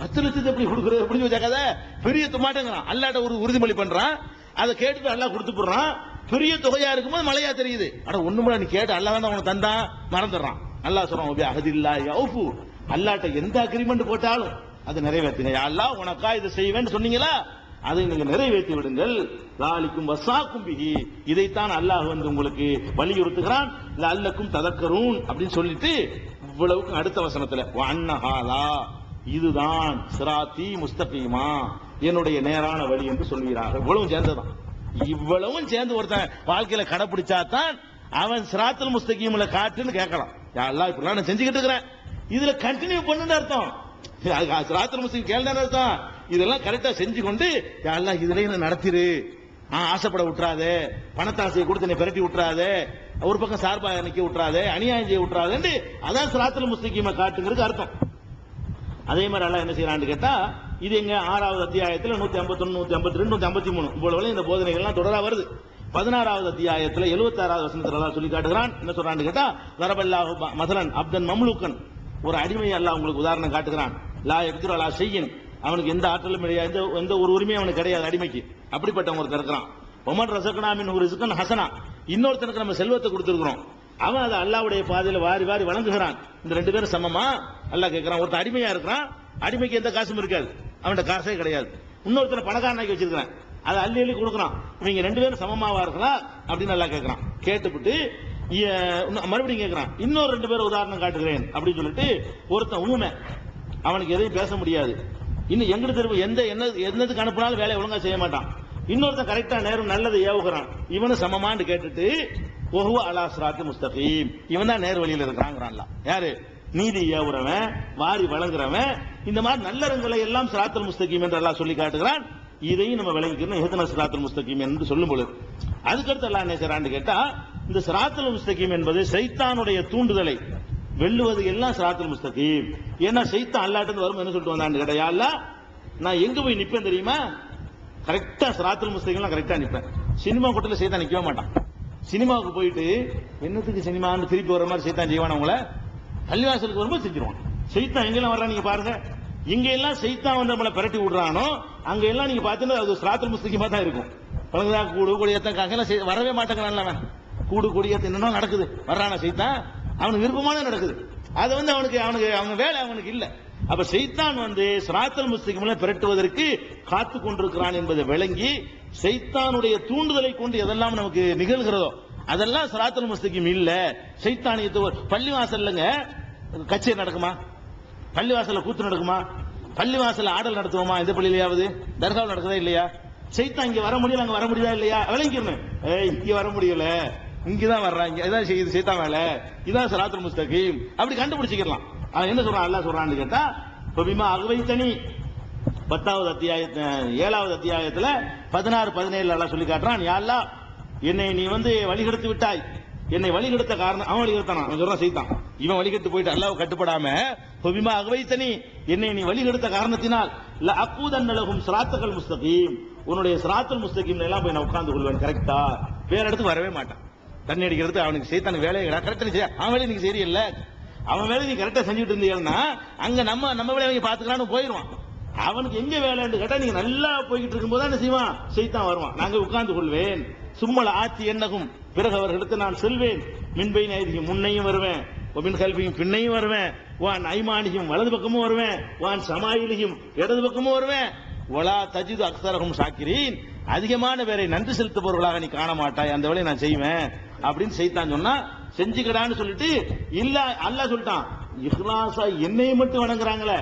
10 லட்சத்தை எப்படி கொடுக்குறது? எப்படி வச்சாக்காத பெரிய மாட்டேங்கிறான். அல்லாட்ட ஒரு உறுதிமொழி பண்றான், அதை கேட்டுட்டு அல்லா கொடுத்து போடுறான். பெரிய தொகையா இருக்கும்போது மழையா தெரியுது. ஆனா ஒண்ணுமே நீ கேட்டு அல்லா தான் உனக்கு தந்தா மறந்துடுறான். அல்லா சொல்றான், அஹதில்லாஹி அவ்ஃபு, அல்லாட்ட எந்த அக்ரிமெண்ட் போட்டாலும் அதை நிறைவேற்றுங்க. அல்லாஹ் உனக்கா இதை செய்வேன்னு சொன்னீங்களா, அதை நீங்க நிறைவேற்றி விடுங்கள். லாலிக்கும் வசாக்கும் பிஹி, இதைத்தான் அல்லாஹ் வந்து உங்களுக்கு வலியுறுத்துகிறான். லஅல்லக்கும் ததக்கரூன் அப்படின்னு சொல்லிட்டு இவ்வளவுக்கு அடுத்த வசனத்துல வஅன்னஹாலா, இதுதான் சிராத்தி முஸ்தகீமா, என்னுடைய நேரான வழி என்று சொல்கிறார்கள். இவ்வளவு சேர்ந்ததான். இவ்வளவும் சேர்ந்து ஒருத்தன் வாழ்க்கையில கடைபிடிச்சாதான் அவன் சிராத்துல் முஸ்தகீம்ல காட்டுன்னு கேட்கலாம். யா அல்லாஹ் இப்படிலாம் நான் செஞ்சுக்கிட்டு இருக்கிறேன், இதுல கண்டினியூ பண்ணுன்னு அர்த்தம். சிராத்துல் முஸ்தகீம் கேள்வி அர்த்தம், இதெல்லாம் கரெக்டா செஞ்சு கொண்டு யா அல்லாஹ் இதுலயும் நடத்திரு, ஆசைப்பட விட்டுறாதே, பணத்தாசையை கொடுத்து நீ பிரட்டி விட்டுறாதே, ஒரு பக்கம் சார்பா நிக்க விட்டுறாதே, அநியாயம் செய்ய விட்டுறாதே, அதான் சிராத்துல் முஸ்தகீமை காட்டுங்கிறது அர்த்தம். அதே மாதிரி அல்லாஹ் என்ன செய்யறான்னு கேட்டா, இது எங்க 6வது அத்தியாயத்துல 151, 152, 153 இவ்வளவு இந்த போதனைகள்லாம் தொடரா வருது. 16வது அத்தியாயத்துல 76வது வசனத்துல அல்லாஹ் சொல்லி காட்டுகிறான். என்ன சொல்றான்னு கேட்டா, வரபல்லாஹு மஸலன் அப்தன் மம்லூக்கன், ஒரு அடிமையை அல்லாஹ் உங்களுக்கு உதாரணம் காட்டுகிறான். லா யக்திரு அலா ஷையின், அவனுக்கு எந்த ஆற்றலும் கிடையாது, எந்த ஒரு உரிமையும் அவனுக்கு கிடையாது அடிமைக்கு. அப்படிப்பட்டவங்க ஒருத்தர் இருக்கிறான். ஒமன் ரசகனா மின் ஒரு ரிஸ்கன் ஹசனா, இன்னொருத்தனுக்கு நம்ம செல்வத்தை கொடுத்திருக்கிறோம், அவன் அதை அல்லாஹ்வுடைய பாதையில வாரி வாரி வழங்குகிறான். இந்த ரெண்டு பேரும் சமமா? அல்லாஹ் கேட்கிறான். ஒருத்தன் அடிமையா இருக்கிறான், அடிமைக்கு எந்த காசும் இருக்காது, அவன்கிட்ட காசே கிடையாது. இன்னொருத்தனை பணக்காரனாக்கி வச்சிருக்கிறான், அதை அள்ளி அள்ளி கொடுக்குறான். இவங்க ரெண்டு பேரும் சமமாவா இருக்கலாம் அப்படின்னு அல்லாஹ் கேட்கிறான். கேட்டுவிட்டு மறுபடியும் கேட்கிறான், இன்னொரு 2 பேர் உதாரணம் காட்டுகிறேன் அப்படின்னு சொல்லிட்டு, ஒருத்தன் ஊமை, அவனுக்கு எதையும் பேச முடியாது, இன்னும் எங்கிட்ட திரும்ப என்னதுக்கு அனுப்பினாலும் வேலையை ஒழுங்கா செய்ய மாட்டான். இன்னொருத்தன் கரெக்டா நேரம் நல்லதை ஏவுகிறான், இவனு சமமான்னு கேட்டுட்டு ஒஹுவ அலா சிராத்தி முஸ்தகீம், இவன் தான் நேர் வழியில் இருக்கிறான். யாரு? நீதி ஏவுறவன், வாரி வழங்குறவன், இந்த மாதிரி நல்லறங்களை எல்லாம் சிராத்துல் முஸ்தகீம் என்று அல்லாஹ் சொல்லி காட்டுகிறான். இதையும் நம்ம விளங்கிக்கணும், இஹ்தினா சிராத்துல் முஸ்தகீம் என்று சொல்லும் பொழுது. அதுக்கடுத்து அல்லாஹ் என்ன செய்றான்னு கேட்டா, இந்த சிராத்துல் முஸ்தகீம் என்பது சைத்தானுடைய தூண்டுதலை வெல்லுவது எல்லாம் சிராத்துல் முஸ்தகீம். ஏன்னா சைத்தான் அல்லாஹ்ட்ட வரும் என்ன சொல்லிட்டு வந்தான்னு கேட்டா, யா அல்லாஹ் நான் எங்க போய் நிப்பேன் தெரியுமா? கரெக்டா சிராத்துல் முஸ்தகீம்லாம் கரெக்டா நிப்பேன். சினிமா கூட்டத்தில் சைத்தான் நிக்கவே மாட்டான். சினிமாவுக்கு போயிட்டு என்னத்துக்கு சினிமான்னு திருப்பி வர மாதிரி சைத்தான் செய்வான். அவங்கள பள்ளிவாசலுக்கு வரும்போது செஞ்சிருவான். சைத்தான் எங்கெல்லாம் வர்றான் நீங்க பாருங்க. இங்க எல்லாம் சைத்தான் வந்து நம்மளை பிரட்டி விடுறானோ அங்க எல்லாம் நீங்க பாத்தீங்கன்னா அது சிராத்துல் முஸ்தகீமா தான் இருக்கும். பழங்கதா கூடு கொடியத்தான் வரவே மாட்டேங்கிறான். அவன் கூடு கொடியத்து என்னன்னா நடக்குது, வர்றான சைத்தான் அவனுக்கு விருப்பமான நடக்குது. அது வந்து அவனுக்கு வேலை அவனுக்கு இல்ல. அப்ப சைத்தான் வந்து சிராத்துல் முஸ்தகீம்ல பிரட்டுவதற்கு காத்து கொண்டிருக்கிறான் என்பதை விளங்கி, சைத்தானுடைய தூண்டுதலை கொண்டு எதெல்லாம் நமக்கு நிகழ்கிறதோ அதெல்லாம் சிராத்துல் முஸ்தகீம் இல்ல. சைத்தானியத்தை பள்ளிவாசல்ங்க கச்சேரி நடக்குமா? பள்ளிவாசல்ல கூத்து நடக்குமா? பள்ளிவாசல்ல ஆடல் நடத்துவோமா? எந்த பள்ளியிலையாவது? தர்காவில் நடக்குதா இல்லையா? சைத்தான் இங்க வர முடியல, அங்க வர முடியுதா இல்லையா? விளங்கிக்கணும். இங்க வர முடியல, இங்கதான் வர்றாங்க, இதான் செய்யுது சைத்தான் வேலை, இதான் சிராத்துல் முஸ்தகீம், அப்படி கண்டுபிடிச்சிக்கலாம். என்ன சொல்றான் அல்லாஹ் சொல்றான்னு கேட்டா, பபிமா அகவைத்தனி 10வது அத்தியாயத்துல 7வது அத்தியாயத்துல 16, 17 அல்லாஹ் சொல்லி காட்டுறான். யா அல்லாஹ் என்னை நீ வந்து வழிகெடுத்து விட்டாய், என்னை வழிகெடுத்த காரணம் அவன் வழிகெடுத்தான். அவன் சொல்றான் சைத்தான், இவன் வழிகெடுத்து போயிட்டு அல்லாஹ் கட்டுப்படாம பபிமா அகவைத்தனி என்னை நீ வழிகெடுத்த காரணத்தினால் ல அக்கூதன் லஹும் சிராத்துல் முஸ்தகீம், உன்னுடைய சிராத்துல் முஸ்தகீம்ல எல்லாம் போய் நான் உட்கார்ந்து கொள்வேன். கரெக்டா வேற இடத்துக்கு வரவே மாட்டான். தண்ணி அடிக்கிறது அவனுக்கு சைத்தான் வேலையை கரெக்டா செய்ய, அவன் வேலையை நீங்க சரியில்லை, அவன் வேலை நீ கரெக்டா செஞ்சுட்டு இருந்தீங்கன்னா அங்க நம்ம வேலையை பாத்துக்கலான்னு போயிருவான். அவனுக்கு எங்க வேலைன்னு கேட்டா நீங்க நல்லா போய்கிட்டு இருக்கும்போது என்ன செய்வான்? சைத்தான் வருவான். நாங்க உட்கார்ந்து கொள்வேன். சும்மல ஆட்சி என்னகும், பிறகு அவர்களுக்கு நான் செல்வேன். மின்பை நைதியும் முன்னையும் வருவேன், மின் கல்வியும் பின்னையும் வருவேன், வான் ஐமானியும் வலது பக்கமும் வருவேன், வான் சமாயிலியும் இடது பக்கமும் வருவேன். ஒலா தஜிது அக்ஸரஹும் ஷாக்கிரீன், அதிகமான பேரை நன்றி செலுத்துபவர்களாக நீ காண மாட்டாய், அந்த வேலையை நான் செய்வேன் அப்படின்னு சைத்தான் சொன்னா, செஞ்சுக்கடான்னு சொல்லிட்டு இல்ல அல்லாஹ் சொல்லிட்டான், இஹ்லாஸா என்னைய மட்டும் வணங்குறாங்களே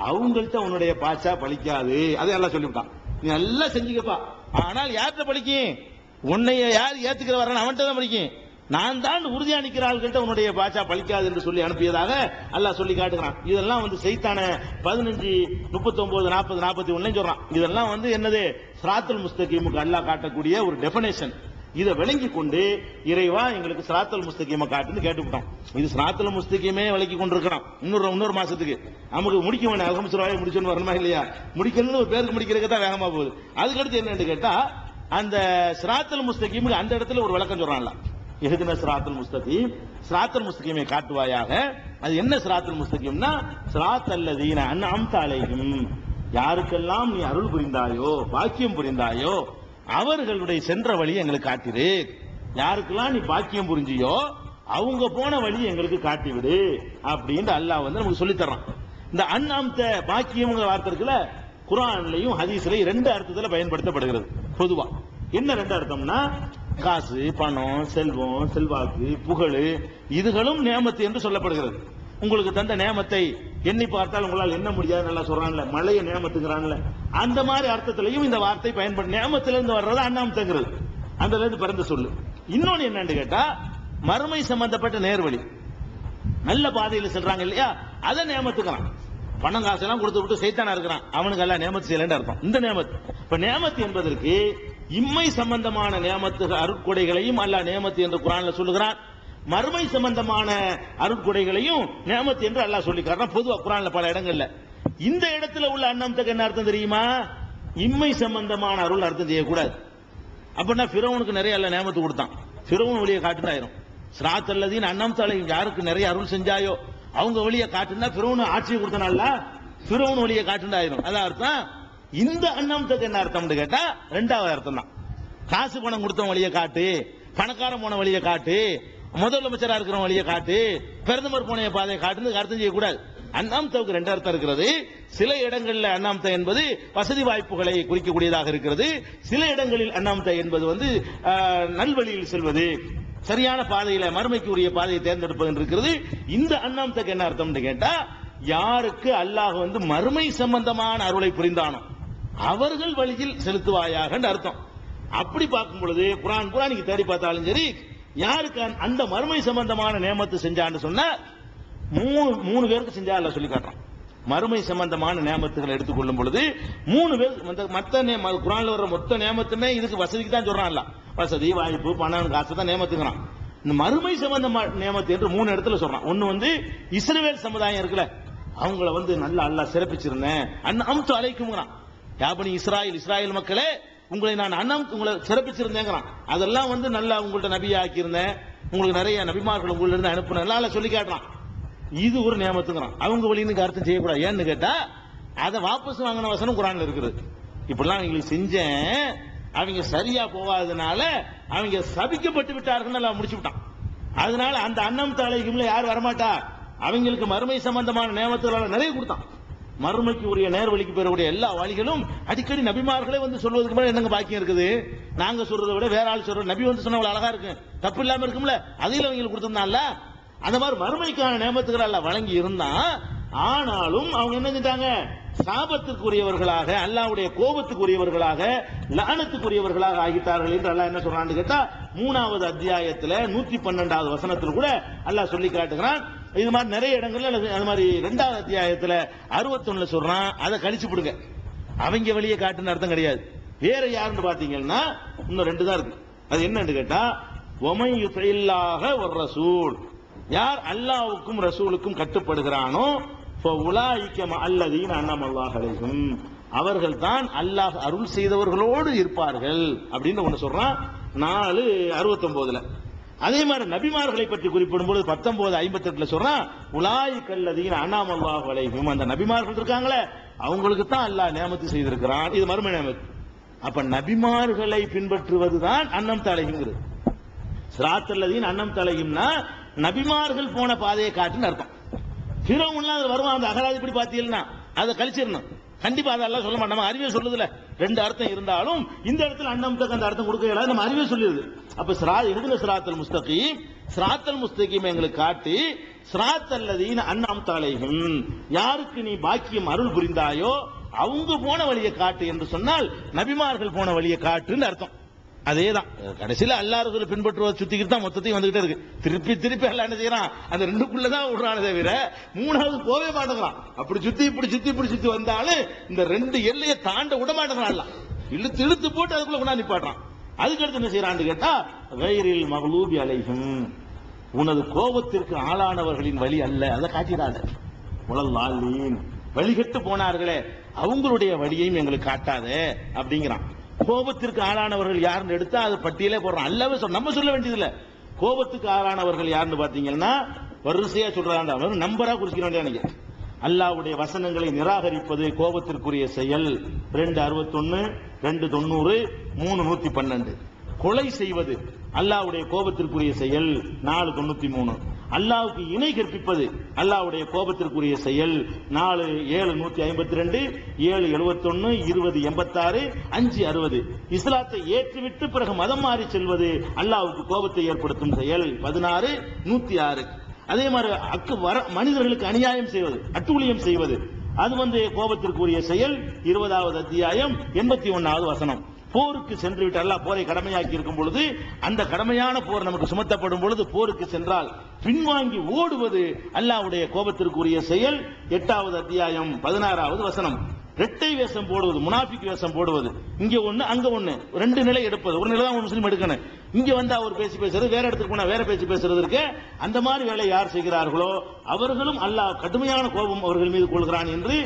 அவங்கள்ட்ட உன்னுடைய பாச்சா பலிக்காது. அதை எல்லாம் சொல்லிவிட்டான். நீ நல்லா செஞ்சுக்கப்பா, ஆனால் யார்கிட்ட பலிக்கும்? உன்னைய யார் ஏத்துக்கிற வரான் அவன்கிட்ட தான் பலிக்கும். நான் தான் உறுதியா நிக்கிற ஆள்கிட்ட உன்னுடைய பாச்சா பலிக்காது என்று சொல்லி அனுப்பியதாக அல்லாஹ் சொல்லி காட்டுகிறான். இதெல்லாம் வந்து சைத்தான 15, 39, 40, 41 சொல்றான். இதெல்லாம் வந்து என்னது? சிராத்துல் முஸ்தகீமுக்கு அல்லாஹ் காட்டக்கூடிய ஒரு டெஃபினேஷன். இதை விளங்கி கொண்டு இறைவா எங்களுக்கு சிராத்துல் முஸ்தகீமை காட்டுன்னு கேட்டுவிட்டோம். இது சிராத்துல் முஸ்தகீமே விளக்கி கொண்டிருக்கிறோம். இன்னொரு மாசத்துக்கு நமக்கு முடிக்க வேணும். அல்ஹம்துலில்லாஹ் முடிச்சுன்னு வரணுமா இல்லையா? முடிக்கணும்னு ஒரு பேருக்கு முடிக்கிறதுக்கு தான் வேகமா போகுது. அதுக்கடுத்து என்னன்னு கேட்டா, அந்த சிராத்துல் முஸ்தகீமுக்கு அந்த இடத்துல ஒரு விளக்கம் சொல்றான்ல, இஹ்தினா சிராத்துல் முஸ்தகீம், சிராத்துல் முஸ்தகீமை காட்டுவாயாக. அது என்ன சிராத்துல் முஸ்தகீம்னா, சிராத்தல் லதீன அன்அம்த அலைஹிம், யாருக்கெல்லாம் நீ அருள் புரிந்தாயோ பாக்கியம் புரிந்தாயோ அவர்களுடைய சென்ற வழி எங்களுக்கு காட்டிடு. யாருக்கெல்லாம் நீ பாக்கியம் புரிஞ்சியோ அவங்க போன வழி எங்களுக்கு காட்டிவிடு அப்படின்னு அல்லாஹ் வந்து நமக்கு சொல்லி தர்றான். இந்த அன்அம்த பாக்கியம்ங்கிற வார்த்தை இருக்குல்ல, குர்ஆன்லயும் ஹதீஸ்லயும் 2 அர்த்தத்துல பயன்படுத்தப்படுகிறது. பொதுவா என்ன 2 அர்த்தம்னா, காசு, பணம், செல்வம், செல்வாக்கு, புகழ் இதுகளும் நியமத்து என்று சொல்லப்படுகிறது. உங்களுக்கு தந்த நேமத்தை எண்ணி பார்த்தால் உங்களால் எண்ண முடியாது நல்லா சொல்றான்ல, மழையை நேமத்துங்கிறான்ல, அந்த மாதிரி அர்த்தத்திலையும் இந்த வார்த்தை பயன்படும். நேமத்திலிருந்து வர்றது அண்ணாமத்துங்கிறது, அந்த இருந்து பிறந்த சொல்லு. இன்னொன்னு என்னன்னு கேட்டா, மறுமை சம்பந்தப்பட்ட நேர்வழி, நல்ல பாதையில் செல்றாங்க இல்லையா, அதை நேமத்துக்கிறான். பணம் காசெல்லாம் கொடுத்து விட்டு சைத்தானா இருக்கிறான், அவனுக்கு எல்லாம் நேமத்து செய்யலன்னு அர்த்தம். இந்த நேமத்து, இப்ப நேமத்து என்பதற்கு இம்மை சம்பந்தமான நேமத்து அருட்கொடைகளையும் அல்லாஹ் நேமத்து என்று குர்ஆன்ல சொல்லுகிறான். மறுமை சம்பந்தமான அருட்கொடைகளையும் நேமத்து என்று அல்லாஹ் சொல்லிக்கிறான் பொதுவா குர்ஆன்ல பல இடங்கள்ல. இந்த இடத்துல உள்ள அன்னம்துக்கு என்ன அர்த்தம் தெரியுமா? இம்மை சம்பந்தமான அருள் அர்த்தம் செய்யக்கூடாது. அப்படின்னா ஃபிரௌனுக்கு நிறைய அல்லாஹ் நேமத்து கொடுத்தான், ஃபிரௌன் வழியை காட்டுனாயிரும். சிராத் அல்லதீன் அன்னம்தாலை, யாருக்கு நிறைய அருள் செஞ்சாயோ அவங்க வழியை காட்டுனா ஃபிரௌன் ஆட்சியை கொடுத்தனால ஃபிரௌன் வழியை காட்டுனாயிரும். அதான் அர்த்தம். இந்த அன்னம்துக்கு என்ன அர்த்தம்னு கேட்டா ரெண்டாவது அர்த்தம் தான். காசு பணம் கொடுத்தவன் வழியை காட்டு, பணக்காரன் போன வழியை காட்டு, முதலமைச்சரா இருக்கிற வழியை காட்டு, பிரதமர் போன பாதையை காட்டுன்னு அர்த்தம் செய்யக்கூடாது. அண்ணாமத்துக்கு ரெண்டு அர்த்தம் இருக்கிறது. சில இடங்களில் அண்ணாமத்தை என்பது வசதி வாய்ப்புகளை குறிக்கக்கூடியதாக இருக்கிறது. சில இடங்களில் அண்ணாமத்தை என்பது நல்வழியில் செல்வது, சரியான பாதையில மறுமைக்கு உரிய பாதையை தேர்ந்தெடுப்பது இருக்கிறது. இந்த அண்ணாமத்துக்கு என்ன அர்த்தம் கேட்டா, யாருக்கு அல்லாஹ் மறுமை சம்பந்தமான அருளை புரிந்தானோ அவர்கள் வழியில் செலுத்துவாயாக அர்த்தம். அப்படி பார்க்கும் பொழுது குர்ஆன் நீங்க தேடி பார்த்தாலும் சரி, யாருக்கு அந்த மறுமை சம்பந்தமான நேமத்து செஞ்சான்னு சொன்னா மூணு பேருக்கு செஞ்சா அல்லாஹ் சொல்லி காட்டுறான். மறுமை சம்பந்தமான நேமத்துகளை எடுத்துக்கொள்ளும் பொழுது 3 பேர், மத்த குர்ஆன்ல வர்ற மொத்த நேமத்துமே இதுக்கு வசதிக்கு தான் சொல்றான் அல்லாஹ். வசதி வாய்ப்பு பணம் காசு தான் நேமத்துக்கிறான். இந்த மறுமை சம்பந்தமான நேமத்து என்று 3 இடத்துல சொல்றான். ஒன்னு இஸ்ரவேல் சமுதாயம் இருக்குல்ல, அவங்கள நல்லா அல்லாஹ் சிறப்பிச்சிருந்தேன், அன்அம்து அலைக்கும்ங்கறான். யாபனி இஸ்ராயல் மக்களே, உங்களை நான் உங்களை சிறப்பிச்சிருந்தேங்கிறான். அதெல்லாம் நல்லா உங்கள்ட்ட நபியா ஆக்கியிருந்தேன், உங்களுக்கு நிறைய நபிமார்கள் உங்கள இருந்து அனுப்புன எல்லாம் சொல்லி காட்டுறான். இது ஒரு நியமத்துங்கிறான். அவங்க வழின்னு அர்த்தம் செய்யக்கூடாது. ஏன்னு கேட்டா அதை வாபஸ் வாங்கின வசனம் குர்ஆன்ல இருக்குது. இப்படிலாம் அவங்களுக்கு செஞ்சேன், அவங்க சரியா போவாதனால அவங்க சபிக்கப்பட்டு விட்டார்கள் முடிச்சு விட்டான். அதனால அந்த அன்னம் தலைக்கும்ல யார் வரமாட்டா, அவங்களுக்கு மறுமை சம்பந்தமான நியமத்துகளை நிறைய கொடுத்தான். மறுமைக்கு உரிய நேர்வழிக்கு பெறக்கூடிய எல்லா வழிகளும் அடிக்கடி நபிமார்களே சொல்வதற்கு மேல என்னங்க பாக்கியம் இருக்குது? நாங்க சொல்றதை விட வேற ஆள் சொல்ற நபி சொன்ன அழகா இருக்கு, தப்பு இல்லாம இருக்கும்ல, அதையில அவங்களுக்கு கொடுத்திருந்தான்ல. அந்த மாதிரி மறுமைக்கான நேமத்துக்கள் எல்லாம் வழங்கி இருந்தா, ஆனாலும் அவங்க என்ன செஞ்சாங்க? சாபத்துக்குரியவர்களாக, அல்லாஹ்வுடைய கோபத்துக்குரியவர்களாக, லஅனத்துக்குரியவர்களாக ஆகிட்டார்கள் என்று அல்லாஹ் என்ன சொல்றான்னு கேட்டா 3வது அத்தியாயத்துல 112வது வசனத்துல கூட அல்லாஹ் சொல்லி காட்டுகிறான். இது மாதிரி நிறைய இடங்கள்ல அது மாதிரி 2வது அத்தியாயத்துல 61ல சொல்றான். அதை கழிச்சு விடுங்க, அவங்க வழியை காட்டுன்னு அர்த்தம் கிடையாது. வேற யாருன்னு பாத்தீங்கன்னா இன்னும் 2 தான் இருக்கு. அது என்னன்னு கேட்டா, ஒமை யுதைல்லாஹ வர் ரசூல், யார் அல்லாஹ்வுக்கும் ரசூலுக்கும் கட்டுப்படுகிறானோ அல்லதீன அன்அமல்லாஹு அலைஹிம், அவர்கள் தான் அல்லாஹ் அருள் செய்தவர்களோடு இருப்பார்கள் அப்படின்னு ஒன்னு சொல்றான் 4:69. அதே மாதிரி நபிமார்களை பற்றி குறிப்பிடும் போது 19:58 சொல்றான் உலாயிகல்லதீன அன்அமல்லாஹு அலைஹிம், அந்த நபிமார்கள் இருக்காங்களே அவங்களுக்கு தான் அல்லாஹ் நியமத்து செய்திருக்கிறான். இது மறுமை நியமத்து. அப்ப நபிமார்களை பின்பற்றுவதுதான் அன்னம் தலைங்கிறது. சிராத்தல்லதீன் அன்னம் தலையும்னா நபிமார்கள் போன பாதையை காட்டுன்னு அர்த்தம். ஃபிரௌன்லாம் வருவான், அந்த அகராதிப்படி பார்த்தீங்கன்னா அதை கழிச்சிடணும். கண்டிப்பா அதெல்லாம் சொல்ல மாட்டோம், நம்ம அறிவே சொல்லுதுல. 2 அர்த்தம் இருந்தாலும் இந்த இடத்துல அன்னம்துக்கு அந்த அர்த்தம் கொடுக்க இயலாது, நம்ம அறிவே சொல்லிடுது. அப்ப சிராத்தல் முஸ்தகீம், சிராத்தல் முஸ்தகீம் எங்களுக்கு காட்டி, சிராத்தல்லதீன அன்அம்த அலைஹிம், யாருக்கு நீ பாக்கியம் அருள் புரிந்தாயோ அவங்க போன வழியை காட்டு என்று சொன்னால் நபிமார்கள் போன வழியை காட்டுன்னு அர்த்தம். அதேதான் கடைசியில அல்லாஹ் ரசூலை பின்பற்றுவதை சுத்திக்கிட்டு தான் மொத்தத்தையும் வந்துகிட்டே இருக்கு. திருப்பி எல்லாம் என்ன செய்யறான், அந்த 2க்குள்ளதான் விடுறானே தவிர 3வது போவே மாட்டேங்கிறான். அப்படி சுத்தி இப்படி சுத்தி வந்தாலும் இந்த 2 எல்லையை தாண்ட விட மாட்டேங்கிறான். இழுத்து போட்டு அதுக்குள்ள கொண்டா நிப்பாட்டுறான். அதுக்கு அடுத்து என்ன செய்யறான்னு கேட்டா, கைரில் மக்லூபி அலைஹிம், உனது கோபத்திற்கு ஆளானவர்களின் வழி அல்ல, அதை காட்டிடாத. உலல்லாலீன், வழிகட்டு போனார்களே அவங்களுடைய வழியையும் எங்களுக்கு காட்டாதே அப்படிங்கிறான். கோபத்திற்கு ஆளானவர்கள் யாருன்னு எடுத்தா அது பட்டியலே போடுறான். அல்லாவே நம்ம சொல்ல வேண்டியதில்ல. கோபத்துக்கு ஆளானவர்கள் யாருன்னு பாத்தீங்கன்னா வரிசையா சொல்றாங்க, நம்பரா குறிச்சிக்க வேண்டிய. அல்லாஹ்வுடைய வசனங்களை நிராகரிப்பது கோபத்திற்குரிய செயல் 2:61, 2:90, 3:112. கொலை செய்வது அல்லாஹ்வுடைய கோபத்திற்குரிய செயல் 4:93. அல்லாஹ்வுக்கு இணை கற்பிப்பது அல்லாஹ்வுடைய கோபத்திற்குரிய செயல் 4:752, 7:71, 20:86, 5:60. இஸ்லாத்தை ஏற்றுவிட்டு பிறகு மதம் மாறி செல்வது அல்லாஹ்வுக்கு கோபத்தை ஏற்படுத்தும் செயல் 16:106. அதே மாதிரி மனிதர்களுக்கு அநியாயம் செய்வது, அட்டூழியம் செய்வது, அது கோபத்திற்குரிய செயல். 20வது அத்தியாயம் 81வது வசனம். போருக்கு சென்று விட்டு அல்லாஹ் போரை கடமையாக்கி இருக்கும் பொழுது, அந்த கடமையான போர் நமக்கு சுமத்தப்படும் பொழுது போருக்கு சென்றால் பின்வாங்கி ஓடுவது அல்லாஹ்வுடைய கோபத்திற்குரிய செயல். 8வது அத்தியாயம் 16வது வசனம். இரட்டை வேஷம் போடுவது, முனாஃபிக் வேஷம் போடுவது, இங்க ஒண்ணு அங்க ஒண்ணு, ரெண்டு நிலை எடுப்பது. ஒரு நிலை தான் முஸ்லீம் எடுக்கணும், இங்க அவர் பேசுறது, வேற இடத்துக்கு போனா வேற பேச்சு பேசுறது இருக்கு. அந்த மாதிரி வேலை யார் செய்கிறார்களோ அவர்களும் அல்லாஹ் கடுமையான கோபம் அவர்கள் மீது கொள்கிறான் என்று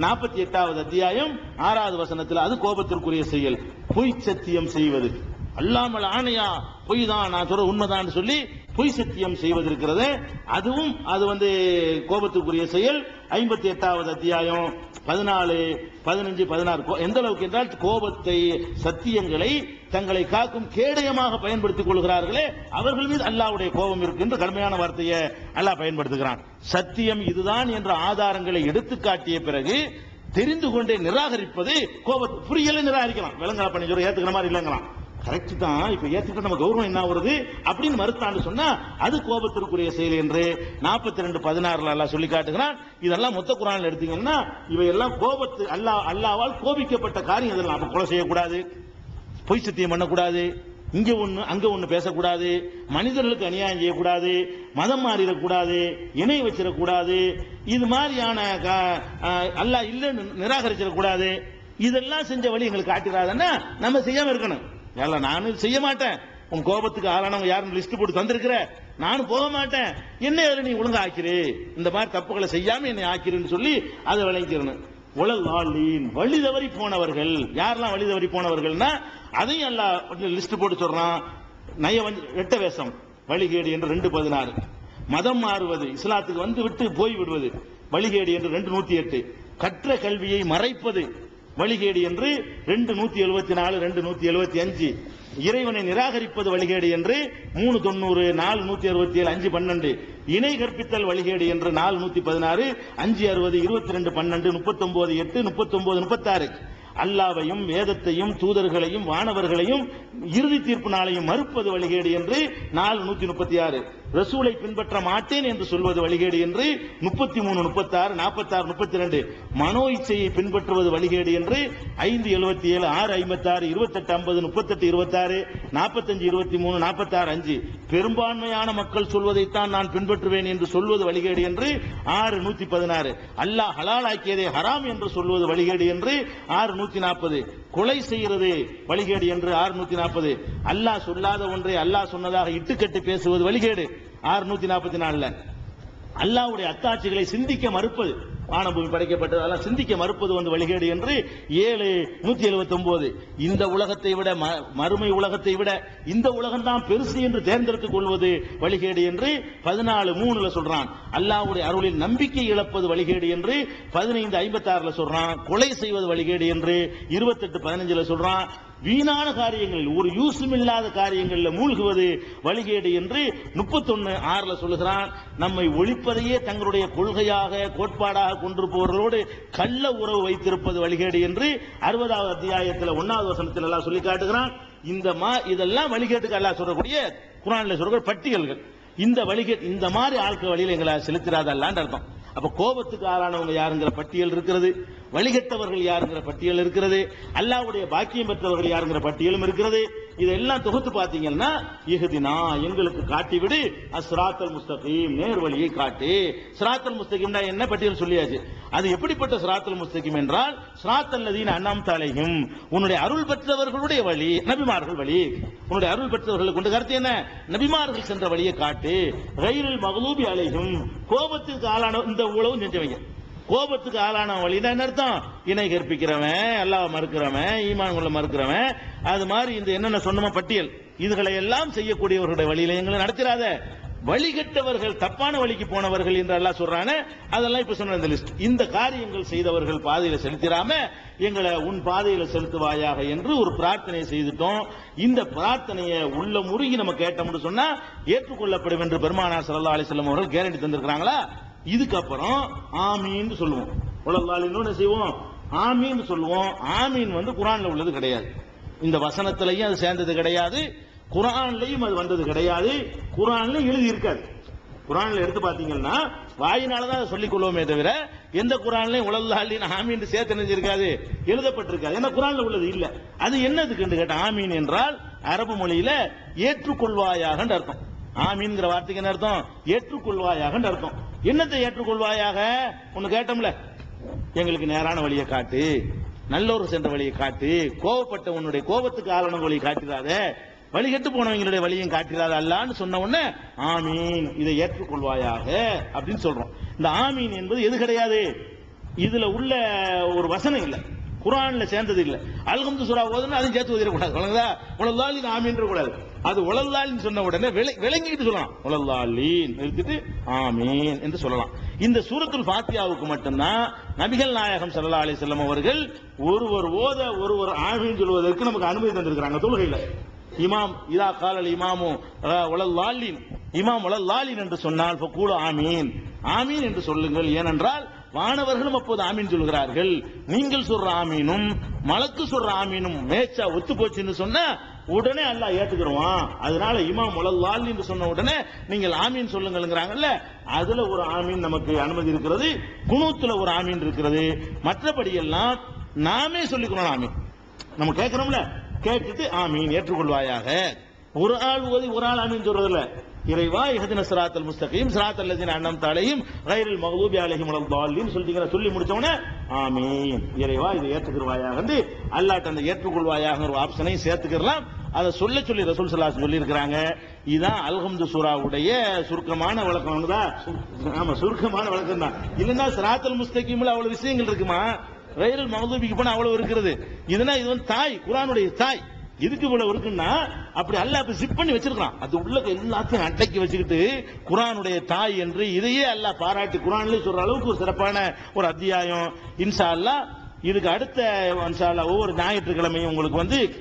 48வது அத்தியாயம் 6வது வசனத்தில் அது கோபத்திற்குரிய செயல். பொய் சத்தியம் செய்வது, அல்லாமல் ஆணையா பொய் தான், நான் சொல்ற உண்மைதான் சொல்லி பொய் சத்தியம் செய்வதற்கிறது, அதுவும் அது கோபத்துக்குரிய செயல். 58வது அத்தியாயம் 14, 15, 16. எந்த அளவுக்கு என்றால் கோபத்தை, சத்தியங்களை தங்களை காக்கும் கேடயமாக பயன்படுத்திக் கொள்கிறார்களே அவர்கள் மீது அல்லாஹ்வுடைய கோபம் இருக்கின்ற கடுமையான வார்த்தையை அல்லாஹ் பயன்படுத்துகிறான். சத்தியம் இதுதான் என்ற ஆதாரங்களை எடுத்து காட்டிய பிறகு தெரிந்து கொண்டே நிராகரிப்பது கோபத்தை. புரியல நிராகரிக்கலாம், விலங்கலா பண்ணி சொல்ற ஏத்துக்கிற மாதிரி இல்லைங்களாம், கரெக்ட் தான், இப்ப ஏத்துக்கிட்ட நம்ம கௌரவம் என்ன வருது அப்படின்னு மறுத்தான்னு சொன்னா அது கோபத்திற்குரிய செயல் என்று 42:16 அல்லாஹ் சொல்லி காட்டுகிறான். இதெல்லாம் மொத்த குர்ஆன்ல எடுத்தீங்கன்னா இவையெல்லாம் கோபத்து அல்லாஹ்வால் கோபிக்கப்பட்ட காரியம். இதெல்லாம் அப்ப கொலை செய்யக்கூடாது, பொய் சத்தியம் பண்ணக்கூடாது, இங்க ஒண்ணு அங்க ஒண்ணு பேசக்கூடாது, மனிதர்களுக்கு அநியாயம் செய்யக்கூடாது, மதம் மாறிடக்கூடாது, இணை வச்சிடக்கூடாது, இது மாதிரியான அல்லாஹ் இல்லைன்னு நிராகரிச்சிடக்கூடாது. இதெல்லாம் செஞ்ச வழி எங்களுக்கு காட்டுறாதுன்னா நம்ம செய்யாம இருக்கணும். நானும் செய்ய மாட்டேன், உன் கோபத்துக்கு ஆளானவங்க யாரும் லிஸ்ட் போட்டு தந்திருக்கிற, நானும் போக மாட்டேன், என்ன நீ ஒழுங்கா ஆக்கிரு, இந்த மாதிரி தப்புகளை செய்யாம என்னை ஆக்கிருன்னு சொல்லி அதை விளங்கிக்கணும். உலகாலின் வழி தவறி போனவர்கள், யாரெல்லாம் வழி தவறி போனவர்கள்னா அதையும் எல்லாம் லிஸ்ட் போட்டு சொல்றான். ரெட்ட வேஷம் வழிகேடு என்று 2:16. மதம் மாறுவது, இஸ்லாத்துக்கு விட்டு போய் விடுவது வழிகேடு என்று 2:108. கற்ற கல்வியை மறைப்பது வழிகேடு என்று 2:174, 2:175. இறைவனை நிராகரிப்பது வழிகேடு என்று 3:90, 4:167, 5:12. இணை கற்பித்தல் வழிகேடு என்று 4:116, 5:60, 22:12, 39:8, 39:36. அல்லாவையும் வேதத்தையும் தூதர்களையும் வானவர்களையும் இறுதி தீர்ப்பு நாளையும் மறுப்பது வழிகேடு என்று 4:136. ரசூலை பின்பற்ற மாட்டேன் என்று சொல்வது வழிகேடு என்று 33, 36, 46, 32. மனோ இச்சையை பின்பற்றுவது வழிகேடு என்று 5:77, 6:56, 28:50, 38, 26, 45, 23, 46, 5. பெரும்பான்மையான மக்கள் சொல்வதைத்தான் நான் பின்பற்றுவேன் என்று சொல்வது வழிகேடு என்று 6:116. அல்லாஹ் ஹலாலாக்கியதை ஹராம் என்று சொல்வது வழிகேடு என்று 6:140. கொலை செய்கிறது வழிகேடு என்று 6:140. அல்லாஹ் சொல்லாத ஒன்றை அல்லாஹ் சொன்னதாக இட்டுக்கட்டு பேசுவது வழிகேடு 6:144. அல்லாஹ்வுடைய அத்தாட்சிகளை சிந்திக்க மறுப்பது, வானபூமி படைக்கப்பட்டது அதெல்லாம் சிந்திக்க மறுப்பது வழிகேடு என்று 7:179. இந்த உலகத்தை விட மறுமை உலகத்தை விட இந்த உலகம் தான் பெருசு என்று தேர்ந்தெடுத்துக் கொள்வது வழிகேடு என்று 14:3 சொல்றான். அல்லாஹ்வுடைய அருளில் நம்பிக்கை இழப்பது வழிகேடு என்று 15:56 சொல்றான். கொலை செய்வது வழிகேடு என்று 28:15 சொல்றான். வீணான காரியங்களில் ஒரு யூசும் இல்லாத காரியங்களில் மூழ்குவது வழிகேடு என்று 31:6 சொல்லுகிறான். நம்மை ஒழிப்பதையே தங்களுடைய கொள்கையாக கோட்பாடாக கொண்டிருப்பவர்களோடு கள்ள உறவு வைத்திருப்பது வழிகேடு என்று 60வது அத்தியாயத்தில் 1வது வசனத்தில் எல்லாம் சொல்லி காட்டுகிறான். இதெல்லாம் வழிகேட்டுக்கு அல்லாஹ் சொல்லக்கூடிய குர்ஆன்ல சொல்ற பட்டியல்கள். இந்த வழிகேடு, இந்த மாதிரி ஆட்கள் வழியில் எங்களை செலுத்திராதல்லான்னு அர்த்தம். அப்ப கோபத்துக்கு ஆளானவங்க யாருங்கிற பட்டியல் இருக்கிறது, வழிகட்டவர்கள் யாருங்கிற பட்டியல் இருக்கிறது, அல்லாஹ்வுடைய பாக்கியம் பெற்றவர்கள் யாருங்கிற பட்டியலும் இருக்கிறது. இதெல்லாம் தொகுத்து பாத்தீங்கன்னா இஹ்தினா எங்களுக்கு காட்டிவிடு, அஸ்ராத்தல் முஸ்தகீம் நேர் வழியை காட்டு. சிராத்தல் முஸ்தகீம்னா என்ன பட்டியல் சொல்லியாச்சு. அது எப்படிப்பட்ட சிராத்தல் முஸ்தகீம் என்றால் சிராத்தல் லதீன அன்அம்த அலைஹிம், உன்னுடைய அருள் பெற்றவர்களுடைய வழி, நபிமார்கள் வழி. உன்னுடைய அருள் பெற்றவர்களை கொண்டு கருத்து என்ன, நபிமார்கள் சென்ற வழியை காட்டு. கைரில் மக்லூபி அலைஹிம், கோபத்துக்கு ஆளான இந்த உலகம் செஞ்சவங்க. கோபத்துக்கு ஆளான வழினா என்ன அர்த்தம், இணை கற்பிக்கிறவன், அல்லாஹ் மறுக்கிறவன், ஈமான் கொள்ள மறுக்கிறவன், அது மாதிரி இந்த என்னென்ன சொன்னமோ பட்டியல், இதுகளை எல்லாம் செய்யக்கூடியவர்களுடைய வழியில எங்களை நடத்திராத. வழிகட்டவர்கள், தப்பான வழிக்கு போனவர்கள் என்று அல்லாஹ் சொல்றானே, அதெல்லாம் இப்ப சொன்ன இந்த லிஸ்ட். இந்த காரியங்கள் செய்தவர்கள் பாதையில செலுத்திராம எங்களை உன் பாதையில செலுத்துவாயாக என்று ஒரு பிரார்த்தனை செய்துட்டோம். இந்த பிரார்த்தனையை உள்ள முருகி நம்ம கேட்டோம்னு சொன்னா ஏற்றுக்கொள்ளப்படும் என்று பெருமானார் ஸல்லல்லாஹு அலைஹி வஸல்லம் அவர்கள் கேரண்டி தந்திருக்கிறாங்களா? இதுக்கப்புறம் ஆமீன் சொல்லுவோம். உலகாலின்னு செய்வோம், ஆமீன் சொல்லுவோம். ஆமீன் குர்ஆன்ல உள்ளது கிடையாது, இந்த வசனத்திலையும் அது சேர்ந்தது கிடையாது, குர்ஆன்லயும் அது வந்தது கிடையாது, குர்ஆன்ல எழுதி இருக்காது. குர்ஆன்ல எடுத்து பாத்தீங்கன்னா வாயினாலதான் சொல்லிக் கொள்வோமே தவிர எந்த குர்ஆன்லயும் உலல்லாலின் ஆமீன் சேர்த்து நினைச்சிருக்காது, எழுதப்பட்டிருக்காது. ஏன்னா குர்ஆன்ல உள்ளது இல்ல. அது என்னதுக்கு கேட்ட ஆமீன் என்றால் அரபு மொழியில ஏற்றுக்கொள்வாயாக அர்த்தம். ஆமீன்ங்கிற வார்த்தைக்கு என்ன அர்த்தம்? ஏற்றுக்கொள்வாயாக அர்த்தம். என்னத்தை ஏற்றுக்கொள்வாயாக? ஒன்னு கேட்டோம்ல, எங்களுக்கு நேரான வழியை காட்டு, நல்லோர் சென்ற வழியை காட்டு, கோபப்பட்ட உன்னுடைய கோபத்துக்கு ஆளான வழியை காட்டிடாத, வழிகட்டு போனவங்களுடைய வழியும் காட்டிடாத அல்லான்னு சொன்ன உடனே ஆமீன், இதை ஏற்றுக்கொள்வாயாக அப்படின்னு சொல்றோம். இந்த ஆமீன் என்பது எது கிடையாது, இதுல உள்ள ஒரு வசனம் இல்ல, குர்ஆன்ல சேர்ந்தது இல்ல. அல்ஹம்து சூரா ஓதுனா அதையும் சேர்த்து ஓதிடக்கூடாது. வழங்குதா? உலல்லாலின் ஆமீன் கூடாது. அது உலல்லாலின் சொன்ன உடனே விளங்கிட்டு சொல்லலாம். உலல்லாலின் நிறுத்திட்டு ஆமீன் என்று சொல்லலாம். இந்த சூரத்துல் ஃபாத்தியாவுக்கு மட்டும்தான் நபிகள் நாயகம் ஸல்லல்லாஹு அலைஹி வஸல்லம் அவர்கள் ஒருவர் ஓத ஒருவர் ஆமீன் சொல்வதற்கு நமக்கு அனுமதி தந்திருக்கிறாங்க தொழுகையில. இமாம் இதா காலல் இமாமு உலல்லாலின், இமாம் உலல்லாலின் என்று சொன்னால் ஃபகூலு ஆமீன், ஆமீன் என்று சொல்லுங்கள். ஏனென்றால் வானவர்களும் அப்போது ஆமீன் சொல்கிறார்கள். நீங்கள் சொல்ற ஆமீனும் மலக்கு சொல்ற ஆமீனும் மேட்சா ஒத்து போச்சுன்னு சொன்னா உடனே அல்லாஹ் ஏத்துக்குருவான். அதனால இமாம் உலல்லாலின் என்று சொன்ன உடனே நீங்கள் ஆமீன் சொல்லுங்கள்ங்கறாங்கல்ல, அதுல ஒரு ஆமீன் நமக்கு அனுமதி இருக்கிறது. குனூத்துல ஒரு ஆமீன் இருக்கிறது. மற்றபடி எல்லாம் நாமே சொல்லிக்கணும். ஆமீன் நம்ம கேட்கிறோம்ல, கேட்டுட்டு ஆமீன் ஏற்றுக்கொள்வாயாக. ஒரு ஆள் ஓதி ஒரு ஆள் ஆமீன் சொல்றதில்ல. இறைவா இஹ்தின ஸிராத்தல் முஸ்தகீம் ஸிராத்தல் லஸீன அன்அம்த அலைஹிம் கைரில் மக்தூபி அலைஹிம் வலல்லாலின் சொல்லிட்டீங்க. சொல்லி முடிச்ச உடனே ஆமீன், இறைவா இதை ஏற்றுக்கொள்வாயாக வந்து அல்லாஹ்ட்ட அந்த ஏற்றுக்கொள்வாயாக ஒரு ஆப்ஷனை சேர்த்துக்கலாம். அதை சொல்ல சொல்லி ரசூல் ஸல்லல்லாஹு அலைஹி சொல்லி இருக்கிறாங்க. இதுதான் அல்ஹம்து சூராவுடைய சுருக்கமான விளக்கம். ஆமா, சுருக்கமான விளக்கம் தான். இல்லைன்னா ஸிராத்தல் முஸ்தகீம்ல அவ்வளவு விஷயங்கள் இருக்குமா, கைரில் மக்தூபிக்கு போனா அவ்வளவு இருக்கிறது. இதுனா இது வந்து தாய், குர்ஆனுடைய தாய். இதுக்கு இவ்வளவு இருக்குன்னா அப்படி அல்லாஹ் இப்ப ஜிப் பண்ணி வச்சிருக்கான். அது உள்ள எல்லாத்தையும் அடக்கி வச்சுக்கிட்டு குர்ஆனுடைய தாய் என்று இதையே அல்லாஹ் பாராட்டி குர்ஆன்லயே சொல்ற அளவுக்கு ஒரு சிறப்பான ஒரு அத்தியாயம். இன்ஷா அல்லாஹ் இதுக்கு அடுத்த இன்ஷா அல்லாஹ் ஒவ்வொரு ஞாயிற்றுக்கிழமையும் உங்களுக்கு வந்து